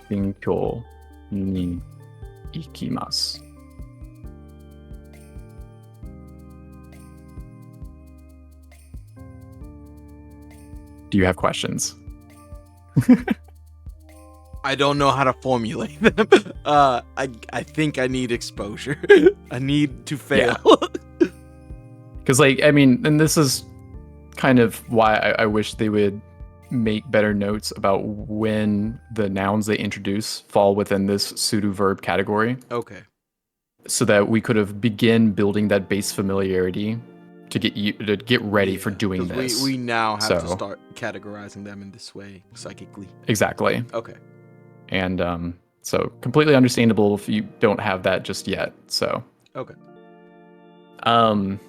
binkyou ni ikimasu. Do you have questions? I don't know how to formulate them. I think I need exposure. I need to fail. Because like, I mean, and this is kind of why I wish they would make better notes about when the nouns they introduce fall within this pseudo verb category. Okay. So that we could have begin building that base familiarity to get ready for doing this. We now have to start categorizing them in this way psychically. Exactly. Okay. And so completely understandable if you don't have that just yet. So okay.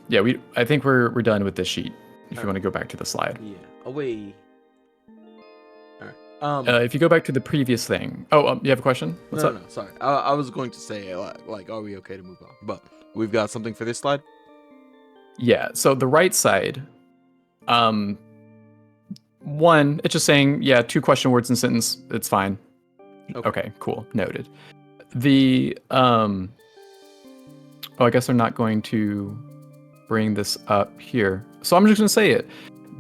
Yeah, I think we're done with this sheet. If you want to go back to the slide. Yeah. Away. All right. If you go back to the previous thing. Oh, you have a question? What's up? No, sorry. I was going to say like, are we okay to move on? But we've got something for this slide. Yeah. So the right side, one, it's just saying, yeah, 2 question words in sentence. It's fine. Okay, cool. Noted. The oh, I guess they're not going to bring this up here. So I'm just going to say it.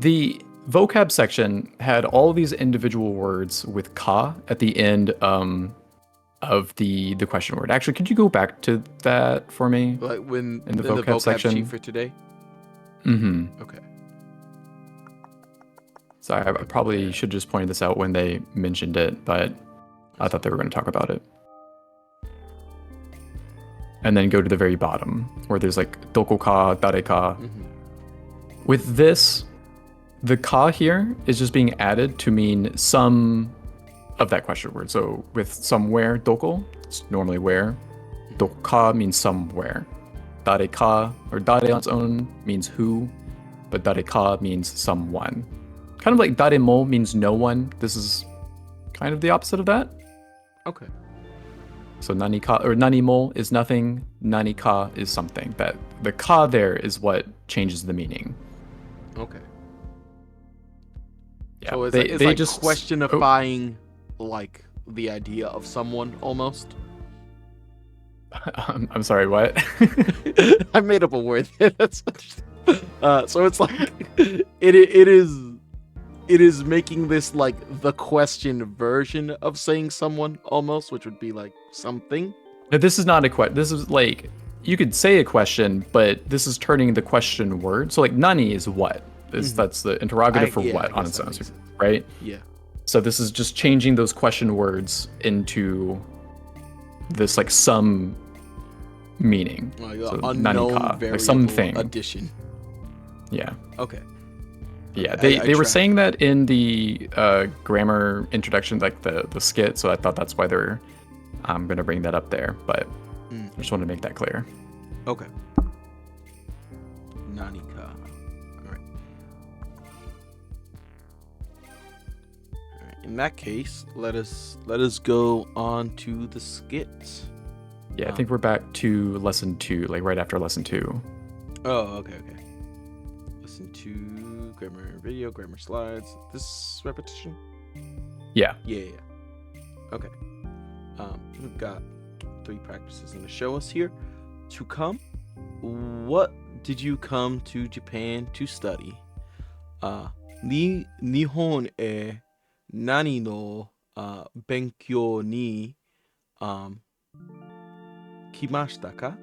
The vocab section had all these individual words with ka at the end of the question word. Actually, could you go back to that for me? Like when in the vocab section sheet for today? Mm-hmm. Okay. Sorry, I probably should just point this out when they mentioned it, but I thought they were going to talk about it. And then go to the very bottom where there's like doko ka, dare ka. With this, the ka here is just being added to mean some of that question word. So with somewhere, doko, it's normally where. Doka means somewhere. Dare ka, or dare on its own means who, but dare ka means someone. Kind of like daremo means no one. This is kind of the opposite of that. Okay. So nani ka, or nanimo is nothing, nani ka is something. That the ka there is what changes the meaning. Okay. Yeah, So it's they, like, it's they like just questionifying like the idea of someone almost. I'm sorry, what? I made up a word there. That's so it's like it is making this like the question version of saying someone almost, which would be like something. No, this is not a question. This is like you could say a question, but this is turning the question word. So like nani is what? That's the interrogative for what I on guess its that own, makes sense. right? Yeah. So this is just changing those question words into this like some meaning. Like So unknown nanika, like variable something. addition. Yeah. Okay. Yeah, I they were track. saying that in the grammar introduction, like the skit. So I thought that's why they're going to bring that up there. But I just wanted to make that clear. Okay. Nanika. All right. All right. In that case, let us go on to the skits. Yeah, I think we're back to lesson 2, like right after lesson 2. Oh, okay. Listen to grammar video, grammar slides. This repetition? Yeah. Yeah. Okay. We've got 3 practices in the show us here. To come, what did you come to Japan to study? Nihon e nani no benkyou ni kimashita ka?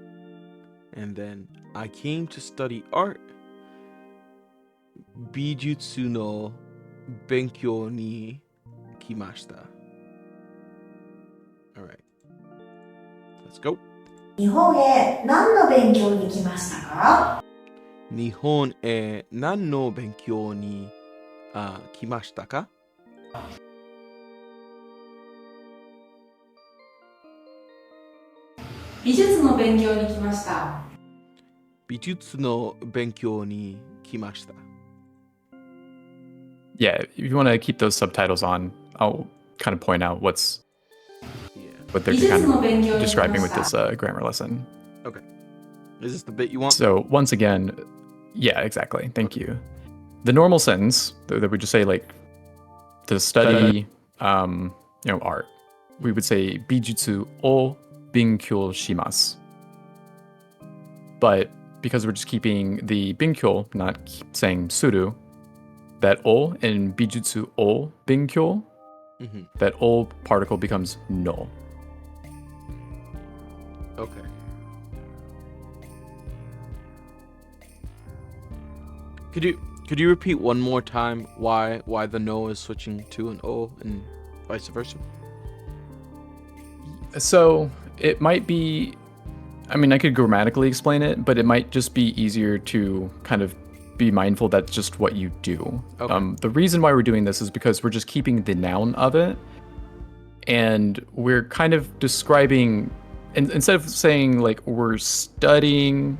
And then I came to study art. Bijutsu no benkyou ni kimashita. All right. Let's go. 日本へ何の勉強に来ましたか？日本へ何の勉強に来ましたか？美術の勉強に来ました。美術の勉強に来ました。 Yeah, if you want to keep those subtitles on, I'll kind of point out what they're 美術 kind の of 勉強に来ま describing し with た。 this grammar lesson. Is this the bit you want? So once again, yeah, exactly. Thank you. The normal sentence that we just say like to study, art. We would say bijutsu o binkyou shimasu. But because we're just keeping the binkyou, not saying suru, that o in bijutsu o binkyou, that o particle becomes no. Okay. Could you repeat one more time why the no is switching to an o and vice versa? So it might be, I mean, I could grammatically explain it, but it might just be easier to kind of be mindful that's just what you do. Okay. The reason why we're doing this is because we're just keeping the noun of it, and we're kind of describing, and instead of saying like we're studying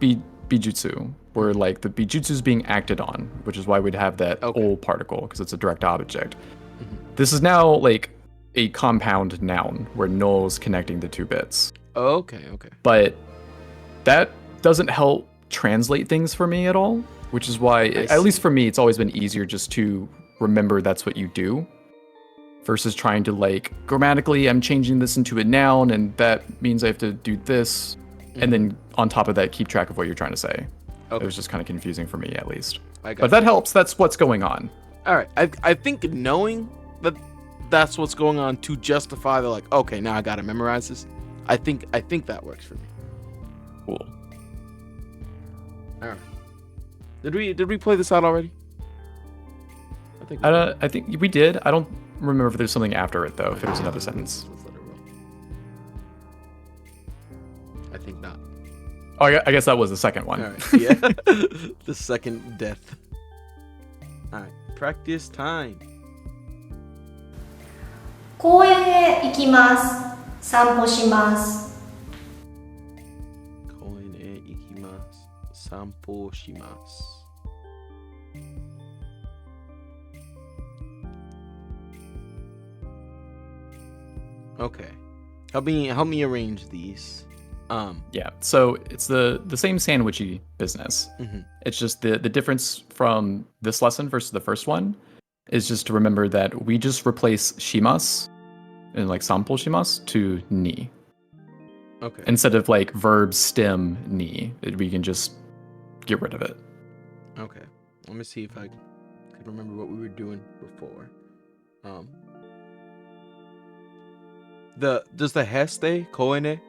bijutsu, where like the bijutsu is being acted on, which is why we'd have that o particle because it's a direct object. This is now like a compound noun where no is connecting the 2 bits. Okay. But that doesn't help translate things for me at all, which is why, at least for me, it's always been easier just to remember that's what you do versus trying to like grammatically, I'm changing this into a noun and that means I have to do this. And then on top of that, keep track of what you're trying to say. Okay. It was just kind of confusing for me, at least. I got But that helps. That's what's going on. All right. I think knowing that that's what's going on to justify the like, okay, now I gotta memorize this. I think that works for me. Cool. All right. Did we play this out already? I think we did. I don't remember if there's something after it though. If there's another sentence. Let's let it roll. I think not. Oh, I guess that was the second one. All right. Yeah. The second death. All right. Practice time. 公園へ行きます。散歩します。公園へ行きます。散歩します。Okay. Help me arrange these. Yeah. So it's the same sandwichy business. Mhm. It's just the difference from this lesson versus the first one is just to remember that we just replace shimas and like sample shimas to ni. Okay. Instead of like verb stem ni, we can just get rid of it. Okay. Let me see if I can remember what we were doing before. Does the he stay? Koene?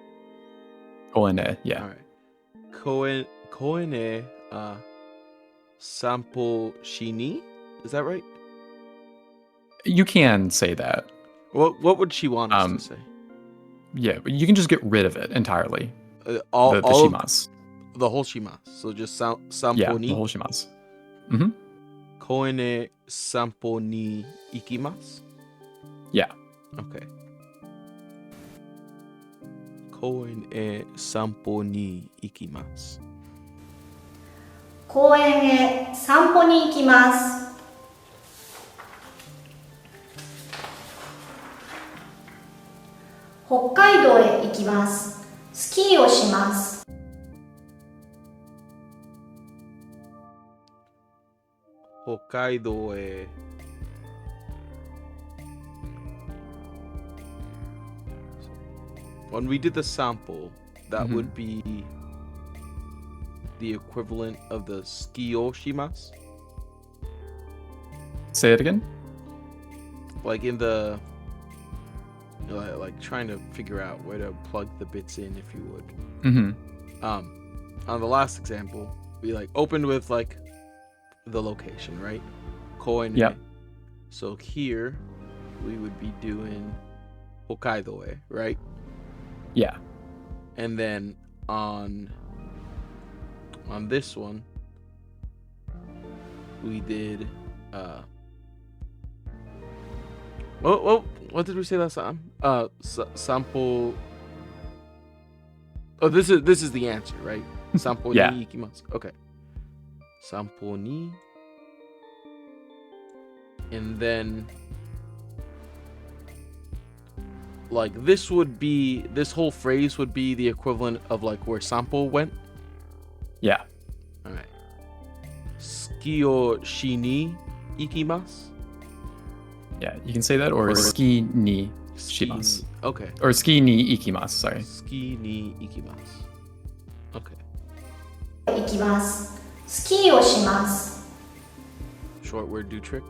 Koene, yeah. All right. Koene sample shini? Is that right? You can say that. What would she want us to say? Yeah, but you can just get rid of it entirely. All The all shimas. the whole shimas. So just sample Yeah, ni. the whole shimas. Mm-hmm. Koene sample ni ikimasu? Yeah. Okay. Koene sample ni ikimasu. 公園へ散歩に行きます。北海道へ行きます。スキーをします。北海道へ When we did the sample, that would be the equivalent of the ski oshimasu. Say it again. Like in the like trying to figure out where to plug the bits in, if you would. Mm-hmm. On the last example, we like opened with like the location, right? Koen. Yep. So here we would be doing Hokkaido, right? Yeah. And then on this one we did what did we say last time? Sample. Oh, this is the answer, right? Sample Yeah. ni ikimasu. Okay. Sample ni. And then like this whole phrase would be the equivalent of like where sample went. Yeah. All right. Ski o shi ni ikimasu. Yeah, you can say that, or ski ni shimasu. Okay. Or ski ni ikimasu, sorry. Ski ni ikimasu. Okay. 行きます。スキーをします。 Short word do trick.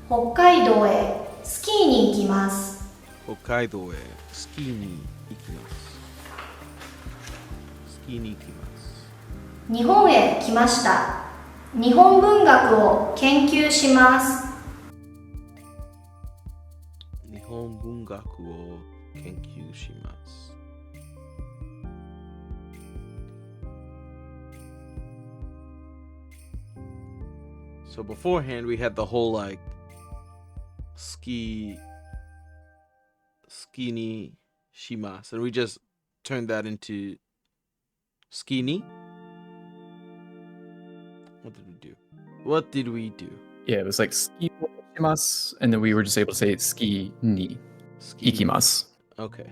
北海道へスキーに行きます。北海道へスキーに行きます。スキーに行きます。日本へ来ました。日本文学を研究します。日本文学を研究します。So beforehand we had the whole like ski ni shimasu, and we just turned that into ski ni. What did we do? Yeah, it was like ski ikimasu, and then we were just able to say ski ni ikimasu. Okay.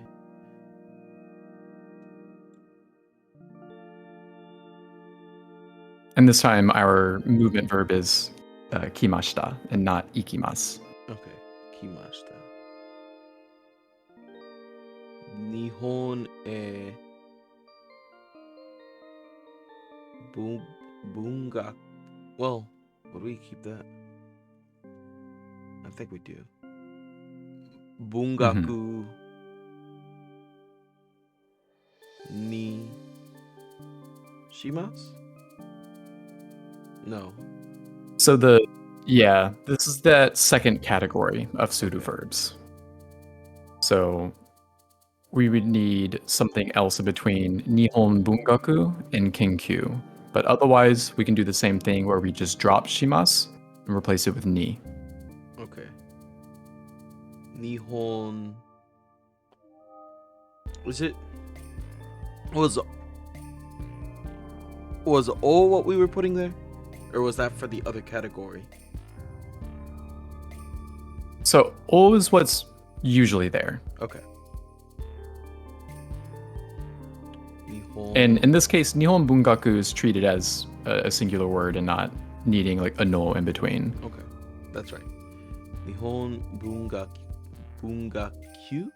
And this time our movement verb is kimashita and not ikimasu. Okay. Kimashita. Nihon e bunga. Well, would we keep that? I think we do. Bungaku ni shimasu? No. So this is that second category of pseudo verbs. So we would need something else in between Nihon Bungaku and Kenkyu. But otherwise, we can do the same thing where we just drop shimasu and replace it with ni. Okay. Nihon. Was O what we were putting there? Or was that for the other category? So O is what's usually there. Okay. Nihon And in this case, Nihon bungaku is treated as a singular word and not needing like a no in between. Okay, that's right. Nihon bungaku?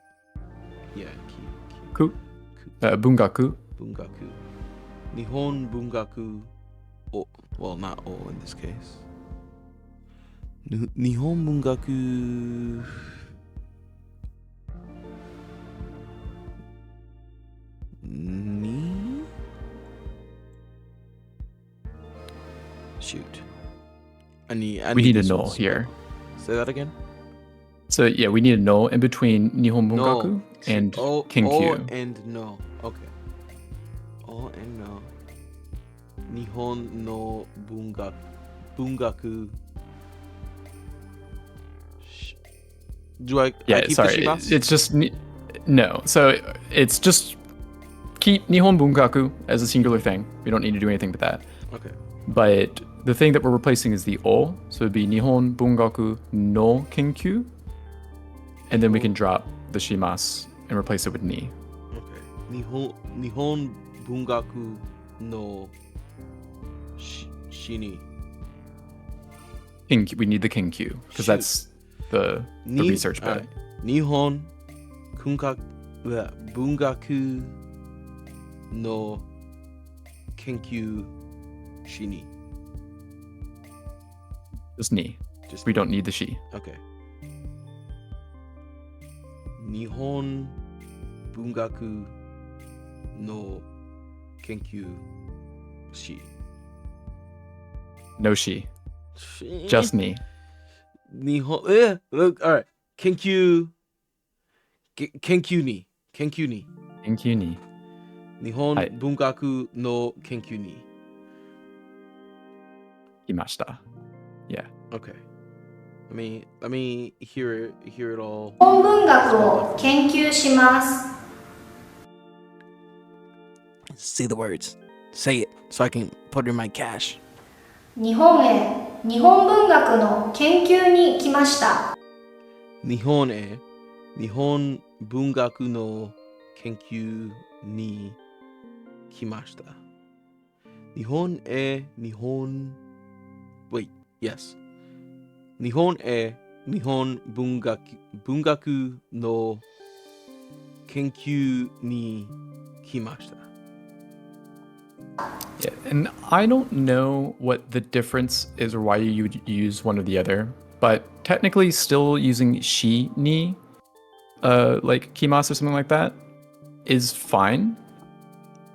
Yeah, Ku. Bungaku. bungaku. Nihon bungaku. Oh, well, not O in this case. Nihon bungaku. Ni? Shoot. We need a no here. Say that again. So yeah, we need a no in between Nihon bungaku and Kenkyu. O and no. Okay. O and no. Nihon no bungaku. Do I keep sorry. the shimasu? It's just no. So it's just keep Nihon bungaku as a singular thing. We don't need to do anything with that. Okay. But the thing that we're replacing is the o, so it'd be Nihon bungaku no kenkyu, and then we can drop the shimasu and replace it with ni. Okay. Nihon bungaku no shini. We need the kenkyu because that's the research bit. Nihon bungaku no kenkyu shini. Just ni. We don't need the shi. Okay. Nihon bungaku no kenkyu shi. No shi. Just ni. Nihon. Look. All right. Kenkyu ni. Kenkyu ni. Nihon Hai. bungaku no kenkyu ni. Imashita. Yeah. Okay. Let me hear it all. 日本文学を研究します。 Say the words. Say it so I can put it in my cache. 日本へ日本文学の研究に来ました。日本へ日本文学の研究に来ました。日本へ日本 Wait, yes. 日本へ日本文学の研究に来ました。 Yeah, and I don't know what the difference is or why you would use one or the other, but technically still using shi ni, like kimasu or something like that, is fine.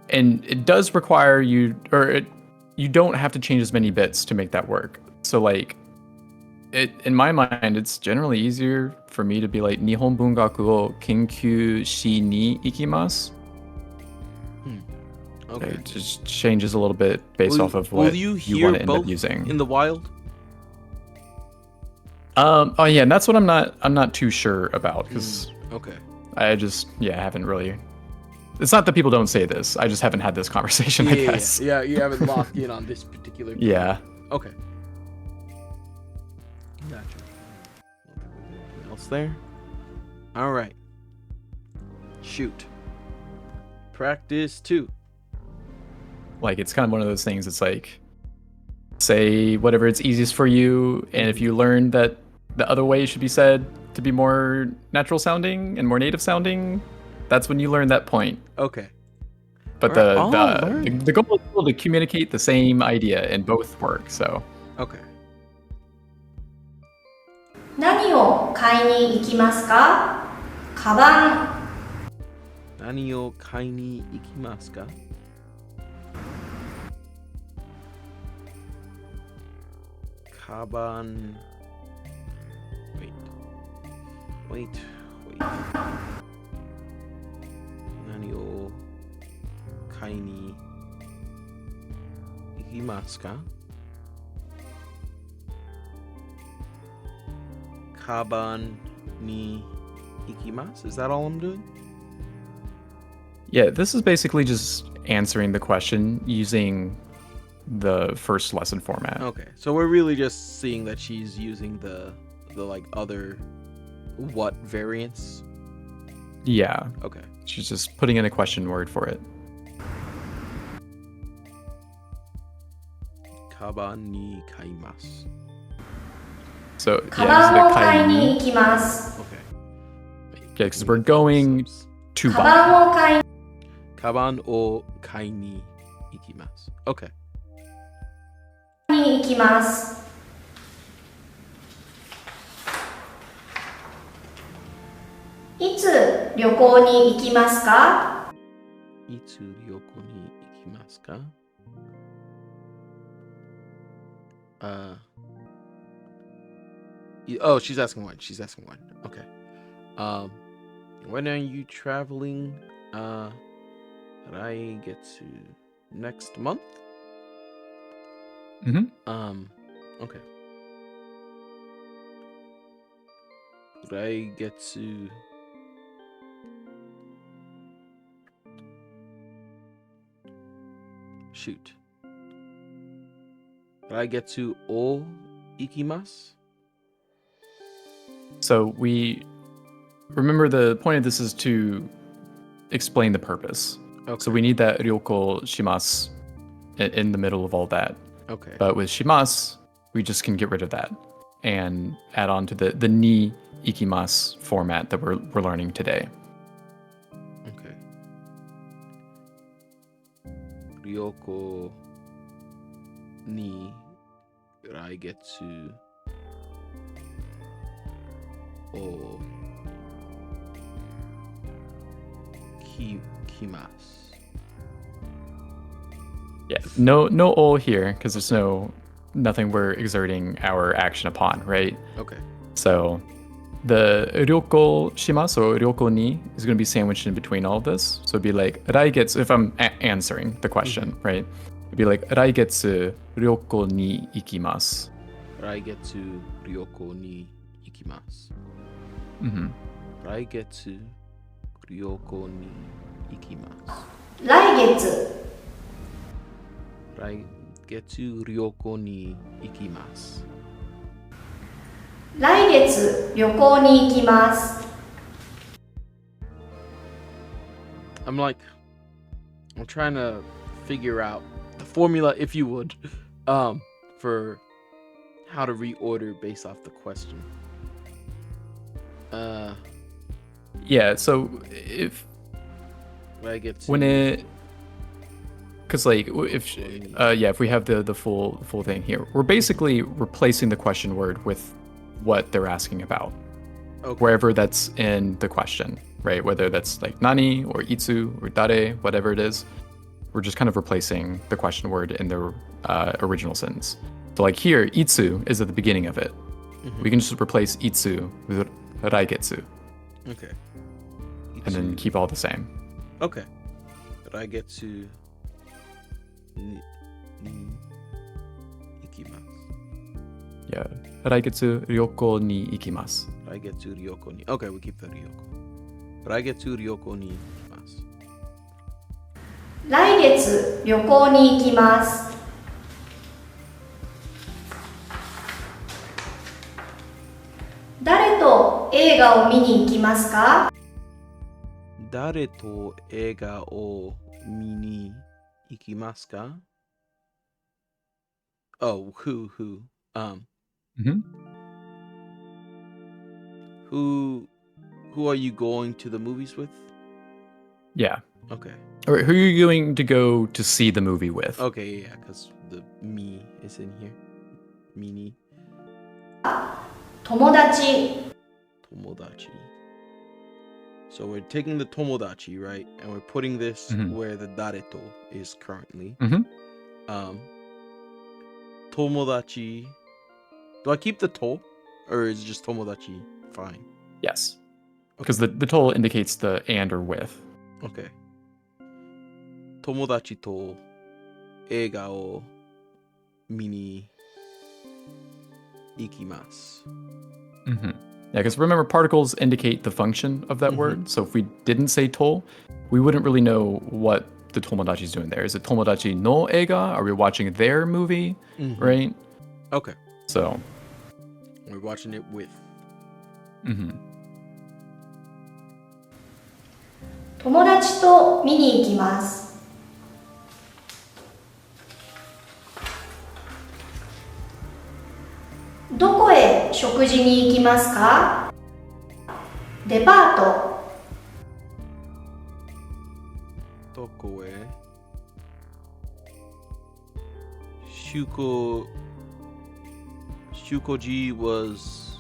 And it does require you don't have to change as many bits to make that work. So like, in my mind, it's generally easier for me to be like Nihon bungaku o kenkyu shi ni ikimasu. Okay. It just changes a little bit based off of what you want to end up using. In the wild? Oh yeah, and that's what I'm not too sure about because Okay. I just haven't really. It's not that people don't say this. I just haven't had this conversation. I guess. Yeah, you haven't locked in on this particular. Yeah. Okay. Gotcha. Anything else there? All right. Shoot. Practice 2. Like it's kind of one of those things. It's like say whatever it's easiest for you, and if you learn that the other way should be said to be more natural sounding and more native sounding, that's when you learn that point. Okay. But the goal is still to communicate the same idea and both work. So. Okay. 何を買いに行きますか？カバン。何を買いに行きますか？カバン。Wait. 何を買いに行きますか？カバンに行きます? Is that all I'm doing? Yeah, this is basically just answering the question using the first lesson format. Okay, so we're really just seeing that she's using the like other what variants? Yeah. Okay. She's just putting in a question word for it. Kaban ni kaimasu. So カバンを yeah, 買い this is に行きます。 Okay. yeah, because we're going to カ buy. バンを買い Kaban o kai ni ikimasu. Okay. に行きます。いつ旅行に行きますか？ Itsu ryoko ni ikimasu ka? Oh, she's asking when. She's asking when. Okay. When are you traveling? I get to next month. Okay. I get to shoot. I get to o ikimasu. So we remember the point of this is to explain the purpose. Okay. So we need that ryoko shimasu in the middle of all that. Okay. But with shimasu, we just can get rid of that and add on to the ni ikimasu format that we're learning today. Okay. Ryoko ni I get to o kimasu. Yeah, no o here because there's nothing we're exerting our action upon, right? Okay. So the ryoko shimasu or ryoko ni is going to be sandwiched in between all of this. So it'd be like raigetsu, if I'm answering the question, right? It'd be like raigetsu ryoko ni ikimasu. Raigetsu ryoko ni ikimasu. Raigetsu ryoko ni ikimasu. 来月 Raigetsu ryoko ni ikimasu. 来月旅行に行きます。 I'm trying to figure out the formula, if you would, for how to reorder based off the question. Yeah, so if Raigetsu. when it because like if we have the full thing here, we're basically replacing the question word with what they're asking about. Okay. Wherever that's in the question, right? Whether that's like nani or itsu or dare, whatever it is, we're just kind of replacing the question word in the original sentence. So like here, itsu is at the beginning of it. We can just replace itsu with raigetsu Okay. and then keep all the same. Okay. Raigetsu ni ikimasu. Yeah. Raigetsu ryoko ni ikimasu. Raigetsu ryoko ni. Okay, we keep the ryoko. Raigetsu ryoko ni ikimasu. 来月旅行に行きます。誰と映画を見に行きますか？ Dare to eiga o mi ni ikimasu ka? Oh, who? Who are you going to the movies with? Yeah. Okay. Or who are you going to go to see the movie with? Okay, yeah, because the me is in here. Mini 友達。 tomodachi. So we're taking the tomodachi, right? And we're putting this where the dareto is currently. Tomodachi. Do I keep the to? Or is it just tomodachi fine? Yes. Because the toll indicates the and or with. Okay. Tomodachi to eiga o mini ikimasu. Yeah, because remember, particles indicate the function of that word. So if we didn't say toll, we wouldn't really know what the tomodachi is doing there. Is it tomodachi no eiga? Are we watching their movie? Right? Okay. So we're watching it with. 友達と見に行きます。食事に行きますか？デパート。どこへ？Shukoji was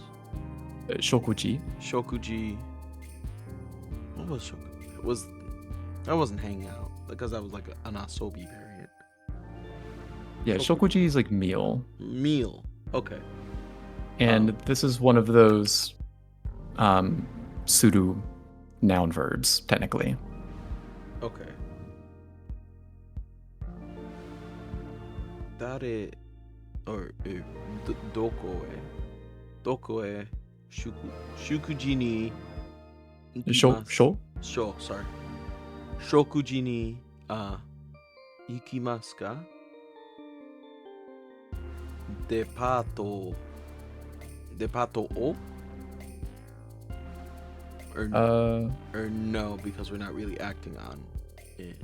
Shokuji. Shokuji. What was Shokuji? I wasn't hanging out because that was like an asobi variant. Yeah, shokuji is like meal. Meal. Okay. And this is one of those suru noun verbs, technically. Okay. Dare or doko e shukuji ni Sho? sorry. Shokuji ni ikimasu ka? Depato o? Or no, because we're not really acting on it.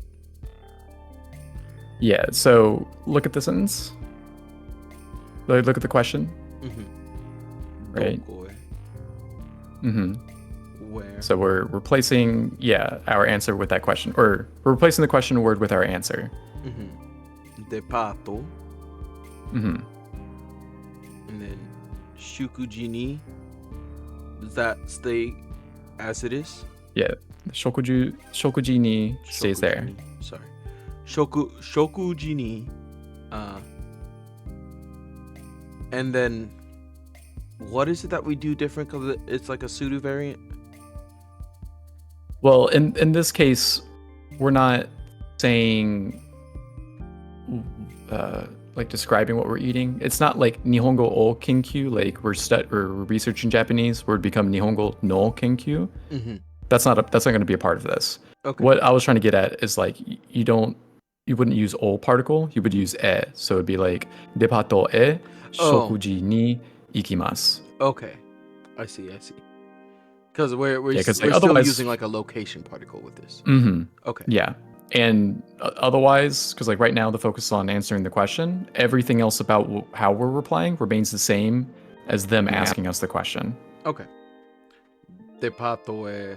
Yeah, so look at the sentence. Look at the question. Right. Where? So we're replacing, our answer with that question. Or we're replacing the question word with our answer. Depato. And then shukuji ni. Does that stay as it is? Yeah. Shokuji ni stays there. Sorry. Shokuji ni. And then what is it that we do different because it's like a pseudo variant? Well, in this case, we're not saying like describing what we're eating. It's not like Nihongo o Kenkyu, like we're researching Japanese, where it become Nihongo no Kenkyu. That's not going to be a part of this. Okay. What I was trying to get at is like you wouldn't use o particle, you would use e. So it'd be like depato e shokuji ni ikimasu. Okay, I see. Because we're still otherwise using like a location particle with this. Okay. Yeah. And otherwise, because like right now the focus is on answering the question, everything else about how we're replying remains the same as them asking us the question. Okay. Depato e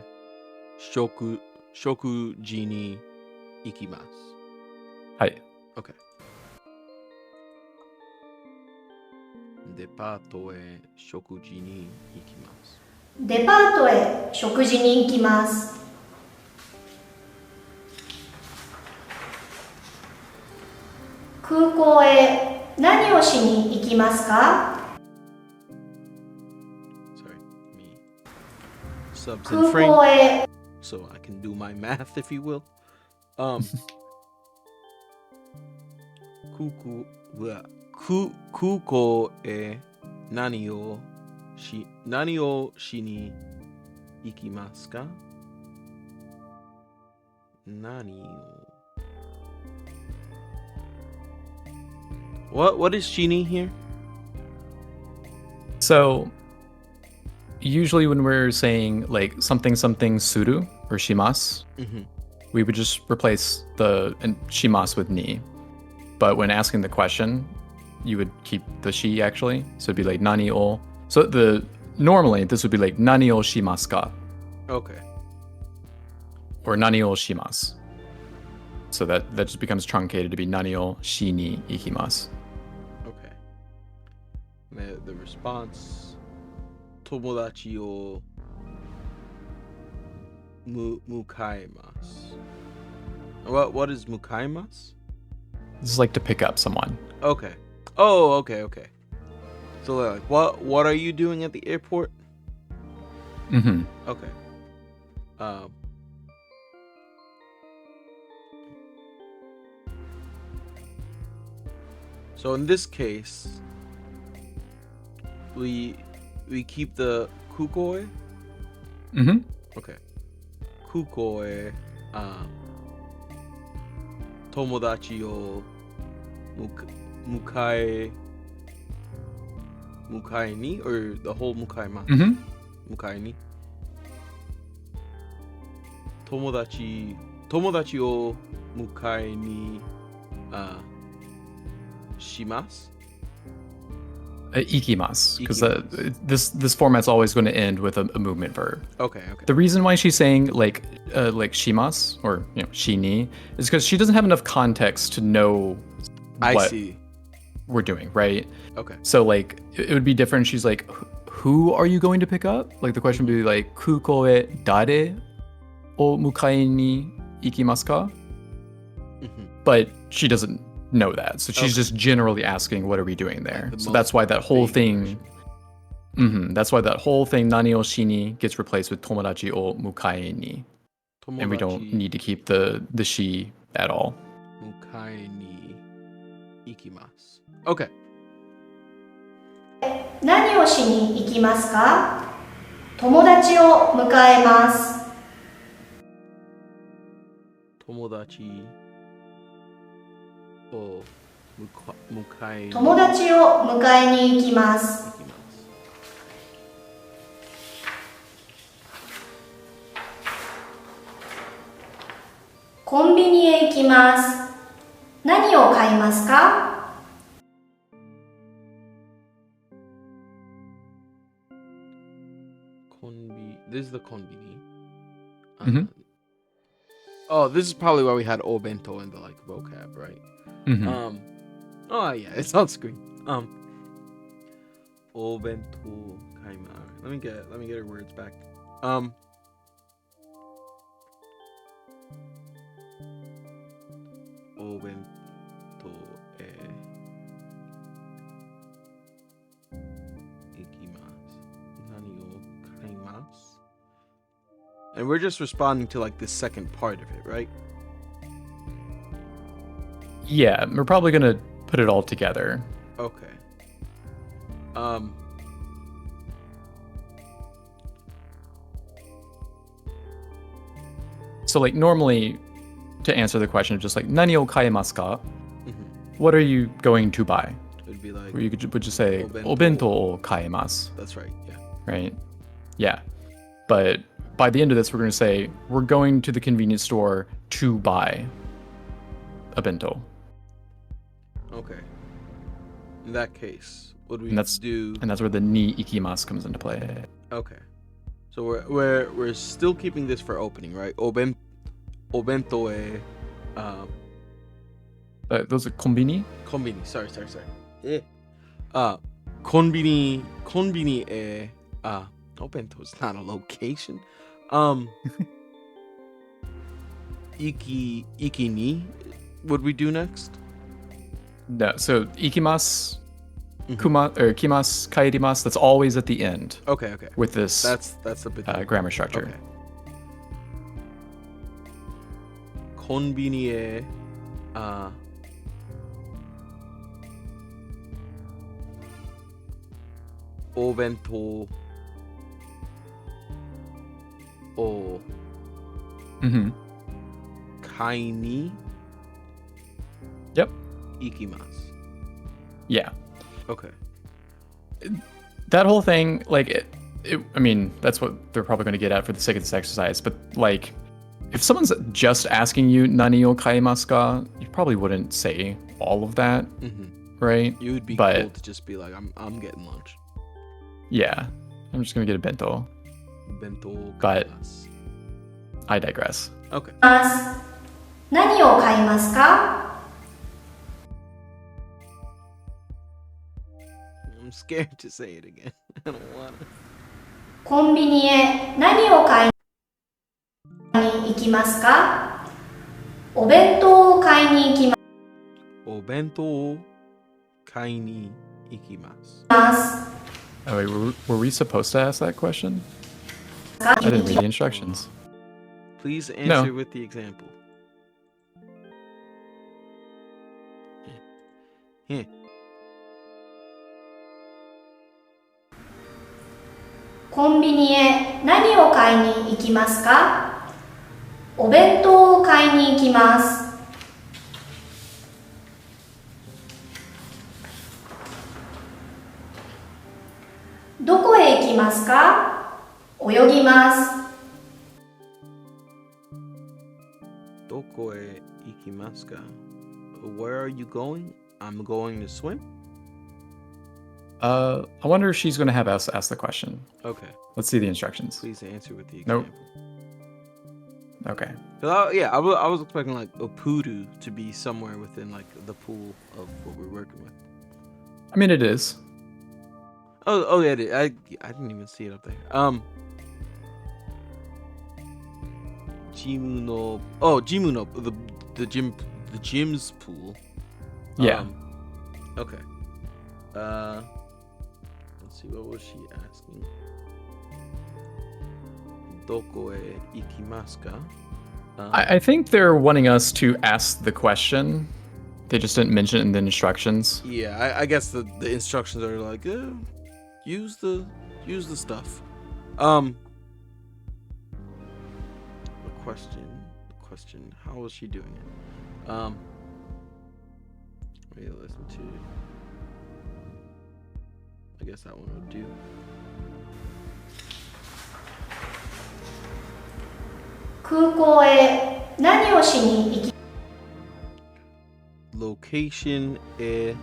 shokuji ni ikimasu. Hi. Okay. Depato e shokuji ni ikimasu. デパートへ食事に行きます。空港へ何をしに行きますか？ Sorry, me. Subs 空 in frame, 港へ so I can do my math, if you will. Kuko e nani o shi ni ikimasu ka? Nani o... What is shini here? So usually when we're saying like something suru or shimasu, we would just replace the shimasu with ni. But when asking the question, you would keep the shi actually. So it'd be like nani o. So normally this would be like nani o shimasu ka? Okay. Or nani o shimasu. So that just becomes truncated to be nani o shi ni ikimasu. Okay. The response, tomodachi o mukaimasu. What is mukaimasu? This is like to pick up someone. Okay. Oh, okay. So like, what are you doing at the airport? Okay. So in this case, we keep the kukoi. Okay. Kukoi, tomodachi o mukai ni, or the whole mukaimasu? Mukai ni. Tomodachi o mukai ni shimasu? Ikimasu, because Ikimasu. this format's always going to end with a movement verb. Okay. The reason why she's saying like shimasu or shini is because she doesn't have enough context to know I what see. we're doing, right? Okay. So like it would be different. She's like, who are you going to pick up? Like the question would be like, kuko e dare o mukae ni ikimasu ka? But she doesn't know that, so she's just generally asking, what are we doing there? So that's why that whole thing that's why that whole thing nani o shi ni gets replaced with tomodachi o mukae ni, and we don't need to keep the she at all. Mukae ni ikimasu. Okay. 何をしに行きますか？友達を迎えます。 Tomodachi o mukae 友達を迎えに行きます。 ikimasu. コンビニへ行きます。何を買いますか？ This is the konbini. Oh, this is probably why we had obento in the like vocab, right? Oh yeah, it's on screen. Obento kaima. Let me get her words back. Obento e ikimasu. Nani o kaimasu? And we're just responding to like the second part of it, right? Yeah, we're probably gonna put it all together. Okay. So like normally, to answer the question, just like nani o kaemasu ka? What are you going to buy? It'd be like, or you would just say obento o kaemasu. That's right. Yeah. Right. Yeah. But by the end of this, we're going to say we're going to the convenience store to buy a bento. Okay. In that case, what do we do? And that's where the ni ikimasu comes into play. Okay. So we're still keeping this for opening, right? Obento e those are konbini? Konbini. Sorry. Konbini e obento is not a location. Iki ni. What we do next? No. So ikimasu, kimasu, kaerimasu. That's always at the end. Okay. With this that's a bit grammar structure. Okay. Konbini e obento o kai ni ikimasu. Yeah. Okay. That whole thing, like, I mean, that's what they're probably going to get at for the sake of this exercise. But like, if someone's just asking you nani o kaimasu ka, you probably wouldn't say all of that, right? You would be cool to just be like, I'm getting lunch. Yeah, I'm just gonna get a bento. Bento. But I digress. Okay. 何を買いますか？ I'm scared to say it again. I don't want to. コンビニへ何を買いに行きますか？お弁当を買いに行きお弁当を買いに行きます。ます。 Oh, wait, were we supposed to ask that question? I didn't read the instructions. Please answer with the example. Yeah. コンビニへ何を買いに行きますか？お弁当を買いに行きます。どこへ行きますか？泳ぎます。どこへ行きますか? Where are you going? I'm going to swim. I wonder if she's going to have us ask the question. Okay. Let's see the instructions. Please answer with the Nope. example. Okay. I was expecting like a puru to be somewhere within like the pool of what we're working with. I mean, it is. Oh yeah, I didn't even see it up there. Jimu no the gym's pool. Yeah. Okay. Let's see, what was she asking? Doko e ikimasu ka? I think they're wanting us to ask the question. They just didn't mention it in the instructions. Yeah, I guess the instructions are like, use the stuff. The question, how was she doing it? Let me listen to. I guess that one would do. Location e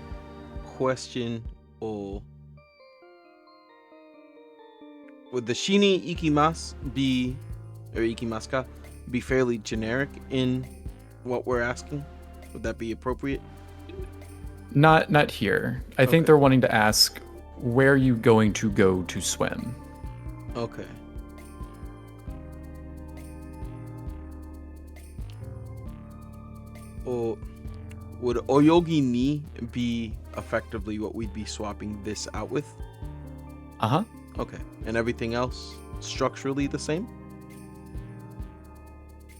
question o. Would the shini ikimasu be, or ikimasu ka, be fairly generic in what we're asking? Would that be appropriate? Not here. I think they're wanting to ask, where are you going to go to swim? Okay. Or would oyogi ni be effectively what we'd be swapping this out with? Uh-huh. Okay. And everything else structurally the same?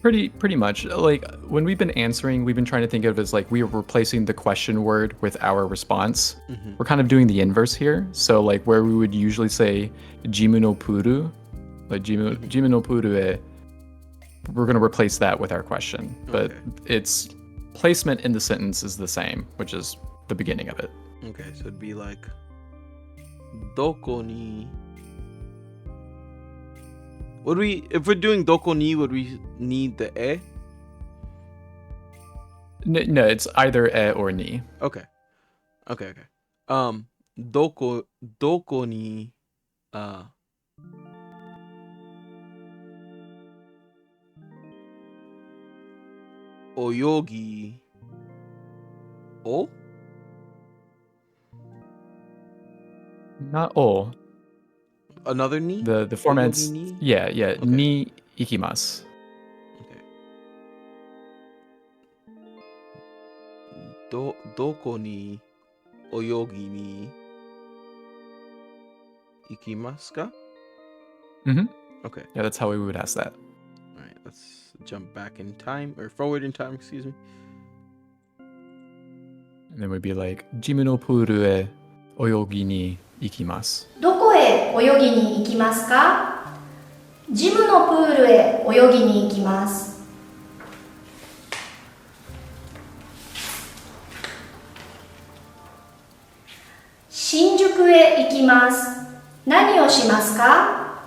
Pretty much. Like, when we've been answering, we've been trying to think of it as like we are replacing the question word with our response. Mm-hmm. We're kind of doing the inverse here. So like where we would usually say jimu no puru, like jimu no puru e, we're going to replace that with our question. But its placement in the sentence is the same, which is the beginning of it. Okay, so it'd be like doko ni. Would we, if we're doing doko ni, would we need the e? No, it's either e or ni. Okay. Doko ni oyogi o? Not o. Another ni? The format's Oyogi ni? yeah, Okay. ni ikimasu. Okay. Doko ni oyogi ni ikimasu ka? Mhm. Okay. Yeah, that's how we would ask that. All right, let's jump back in time, or forward in time, excuse me. And then we'd be like, jimu no puru e oyogi ni ikimasu. どこへ泳ぎに行きますか？ジムのプールへ泳ぎに行きます。新宿へ行きます。何をしますか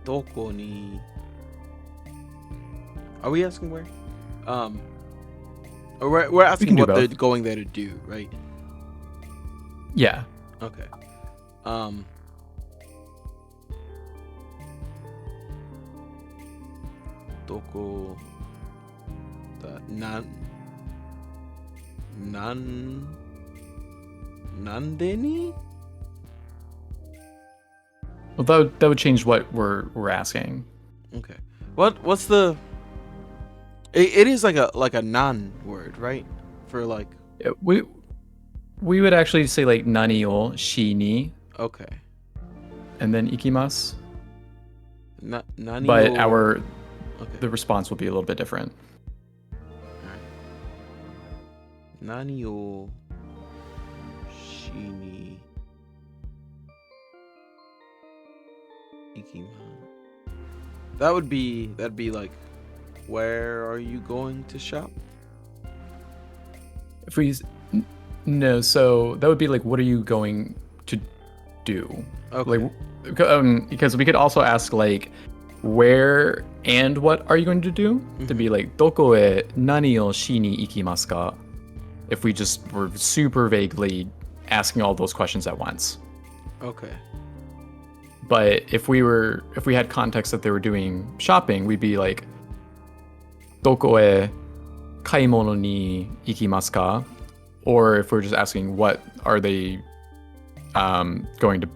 ？Doko ni. Are we asking where? Or we're asking can do what they're both. going there to do, right? Yeah. Okay. Doko the nande ni? Well, that would change what we're asking. Okay. What's the? It is like a non word, right? For like. Yeah, we would actually say like nani o shi ni Okay. and then ikimasu. Nani But o- the response will be a little bit different. Nani o shi ni ikima. That'd be like, where are you going to shop? If we no, so that would be like, what are you going to do. Okay. Like, because we could also ask like, where and what are you going to do? To be like, doko e nani o shi ni ikimasu ka? If we just were super vaguely asking all those questions at once. Okay. But if we had context that they were doing shopping, we'd be like, doko e kaimono ni ikimasu ka? Or if we're just asking what are they going to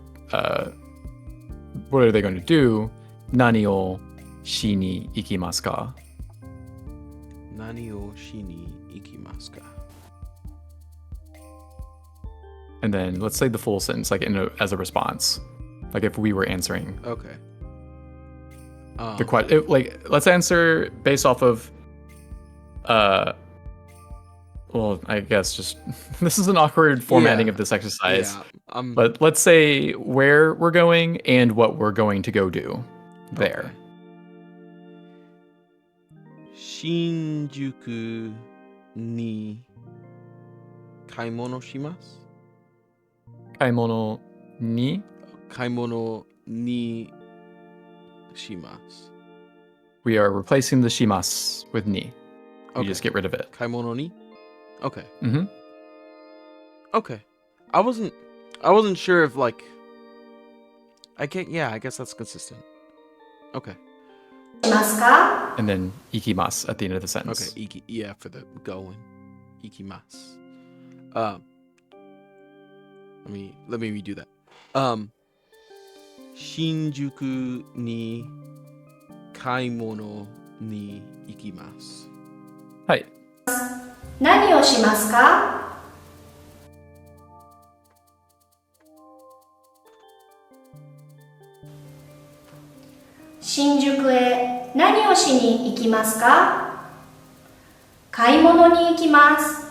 what are they going to do? Nani o shi ni ikimasu ka? Nani o shi ni ikimasu ka? And then let's say the full sentence, like as a response, like if we were answering. Okay. The question, like, let's answer based off of, well, I guess just this is an awkward formatting of this exercise. Yeah. But let's say where we're going and what we're going to go do there. Okay. Shinjuku ni kaimono shimasu? Kaimono ni? Kaimono ni shimasu. We are replacing the shimasu with ni. You Okay. just get rid of it. Kaimono ni? Okay. Mm-hmm. Okay. I wasn't sure if like I guess that's consistent. Okay. しますか？ And then ikimasu at the end of the sentence. Okay, for the going. Ikimasu. Let me redo that. Shinjuku ni kaimono ni ikimasu. はい。何をしますか？新宿へ何をしに行きますか？買い物に行きます。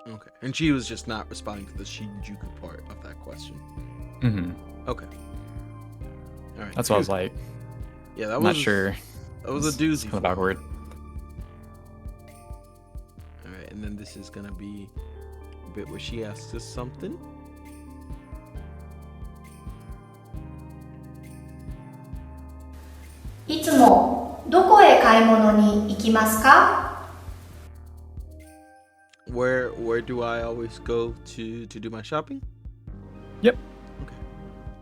Okay. And she was just not responding to the Shinjuku part of that question. Mm-hmm. Okay. All right. That's what I was like. Yeah, that I'm was not sure. That was a doozy. Kind of awkward. All right, and then this is gonna be a bit where she asks us something.「いつもどこへ買い物に行きますか？ Where do I always go to do my shopping? Yep.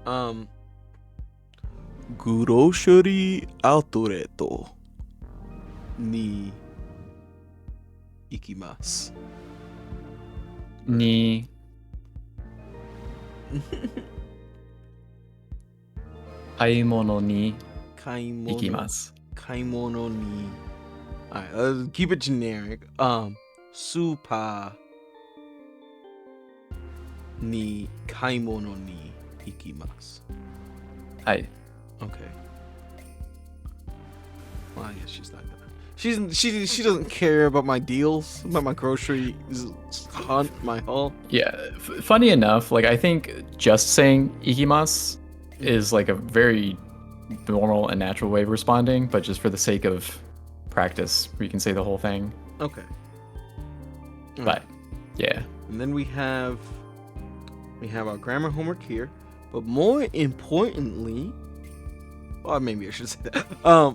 Okay. Grocery outlet ni ikimasu. Ni. Kaimono ni ikimasu. Kaimono ni. Alright, let's keep it generic. Super ni kaimono ni ikimasu. Hi. Okay. Well, I guess she's not gonna. She doesn't care about my deals, about my grocery hunt, my haul. Yeah. Funny enough, like I think just saying ikimasu is like a very normal and natural way of responding, but just for the sake of practice, we can say the whole thing. Okay. But yeah. And then we have our grammar homework here, but more importantly, or maybe I should say that.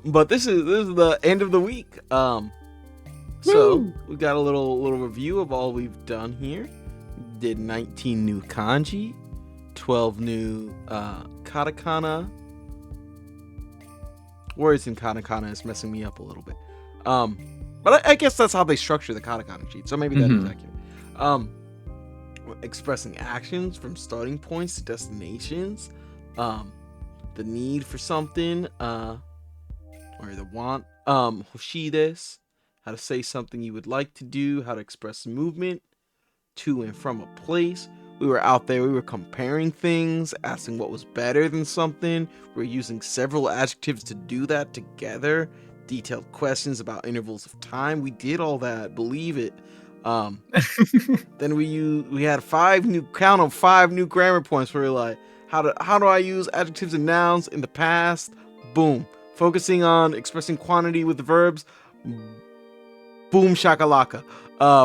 But this is the end of the week. So we got a little review of all we've done here. Did 19 new kanji, 12 new katakana. Words in katakana is messing me up a little bit. But I guess that's how they structure the katakana sheet. So maybe that is accurate. Expressing actions from starting points to destinations. The need for something, or the want. Hoshi desu. How to say something you would like to do. How to express movement to and from a place. We were out there, we were comparing things, asking what was better than something. We were using several adjectives to do that together. Detailed questions about intervals of time. We did all that, believe it. Then we had 5 new grammar points where we were like, how do I use adjectives and nouns in the past? Boom. Focusing on expressing quantity with the verbs. Boom shakalaka.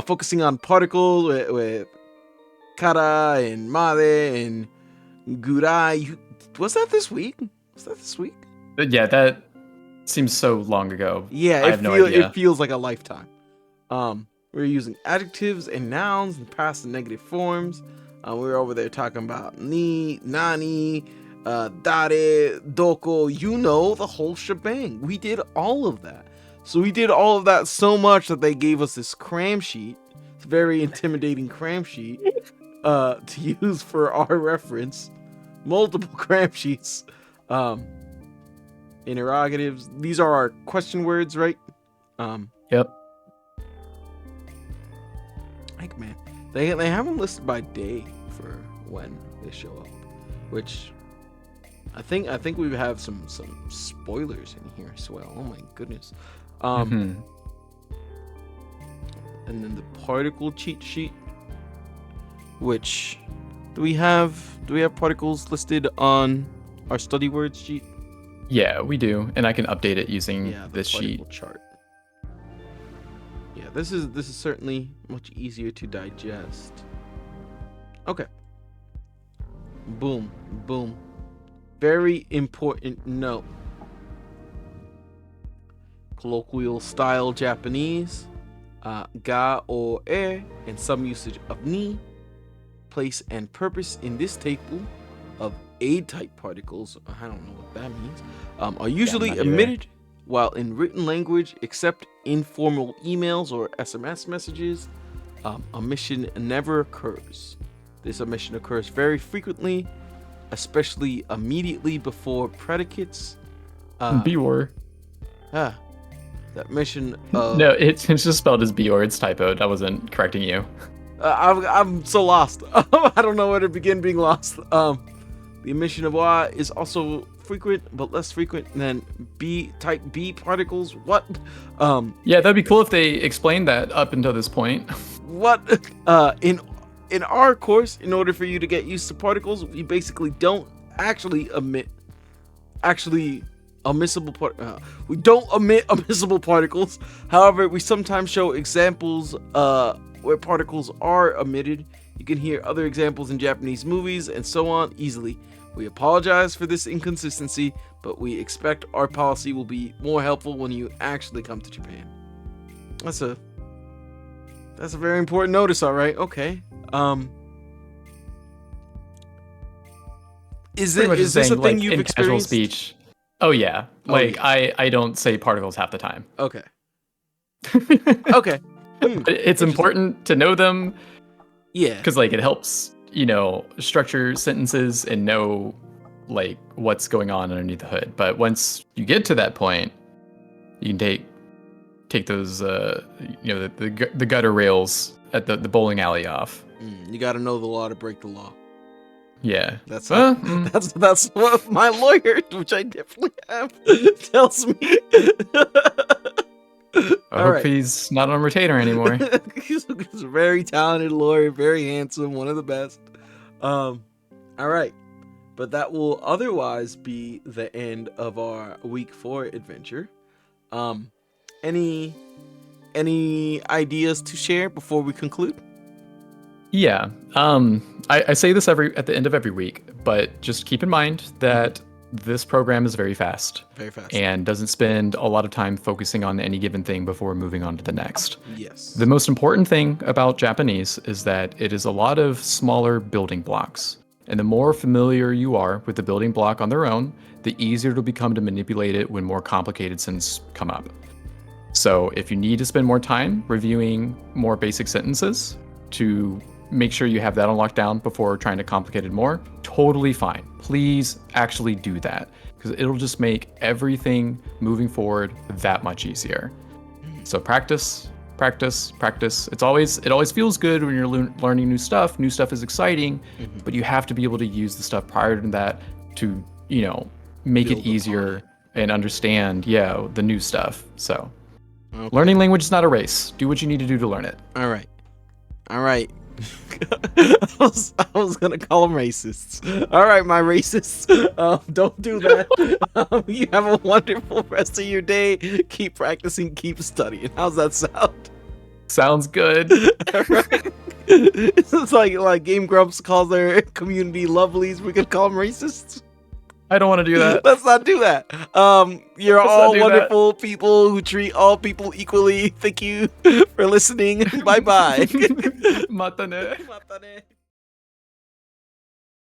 Focusing on particles with kara and mare and gurai. Was that this week? But yeah, that seems so long ago. Yeah, I have no idea. It feels like a lifetime. We're using adjectives and nouns in past and negative forms. We were over there talking about ni, nani, dare, doko, the whole shebang. We did all of that. So we did all of that so much that they gave us this cram sheet. It's a very intimidating cram sheet to use for our reference. Multiple cram sheets. Interrogatives. These are our question words, right? Yep. Like, man, they have them listed by day for when they show up, which I think we have some spoilers in here as well. Oh my goodness. And then the particle cheat sheet, which do we have particles listed on our study words sheet? Yeah, we do, and I can update it using this sheet chart. Yeah, this is certainly much easier to digest. Okay. Boom, boom. Very important note. Colloquial style Japanese, ga or e, and some usage of ni, place and purpose in this table of A-type particles, I don't know what that means, are usually omitted, while in written language, except informal emails or SMS messages, omission never occurs. This omission occurs very frequently, especially immediately before predicates. Bior. That mission. No, it's just spelled as Bior. It's typoed. I wasn't correcting you. I'm so lost. I don't know where to begin being lost. The emission of wa is also frequent, but less frequent than type B particles. What? Yeah, that'd be cool if they explained that up until this point. What? In our course, in order for you to get used to particles, we basically don't actually omit omissible we don't omit omissible particles. However, we sometimes show examples where particles are omitted. You can hear other examples in Japanese movies and so on easily. We apologize for this inconsistency, but we expect our policy will be more helpful when you actually come to Japan. That's a very important notice, all right? Okay. Is this a thing like, you've in experienced? Casual speech. Oh yeah. Like I don't say particles half the time. Okay. Okay. But it's important to know them. Yeah. Because like it helps, structure sentences and know like what's going on underneath the hood. But once you get to that point, you can take those the gutter rails at the bowling alley off. You got to know the law to break the law. Yeah. That's what my lawyer, which I definitely have, tells me. I hope he's not on retainer anymore. He's a very talented lawyer, very handsome, one of the best. All right. But that will otherwise be the end of our week 4 adventure. Any ideas to share before we conclude? Yeah. I say this at the end of every week, but just keep in mind that this program is very fast. Very fast. And doesn't spend a lot of time focusing on any given thing before moving on to the next. Yes. The most important thing about Japanese is that it is a lot of smaller building blocks. And the more familiar you are with the building block on their own, the easier it'll become to manipulate it when more complicated sentences come up. So if you need to spend more time reviewing more basic sentences to make sure you have that on lockdown before trying to complicate it more, totally fine. Please actually do that, because it'll just make everything moving forward that much easier. So practice. It always feels good when you're learning new stuff. New stuff is exciting, but you have to be able to use the stuff prior to that to, make it easier and understand, the new stuff. So learning language is not a race. Do what you need to do to learn it. All right. I was gonna call them racists. All right, my racists. Don't do that. You have a wonderful rest of your day. Keep practicing, keep studying. How's that sound? Sounds good. All right. It's like Game Grumps calls their community lovelies. We could call them racists. I don't want to do that. Let's not do that. You're Let's all not do that. wonderful people who treat all people equally. Thank you for listening. Bye bye. Mata ne. Mata ne.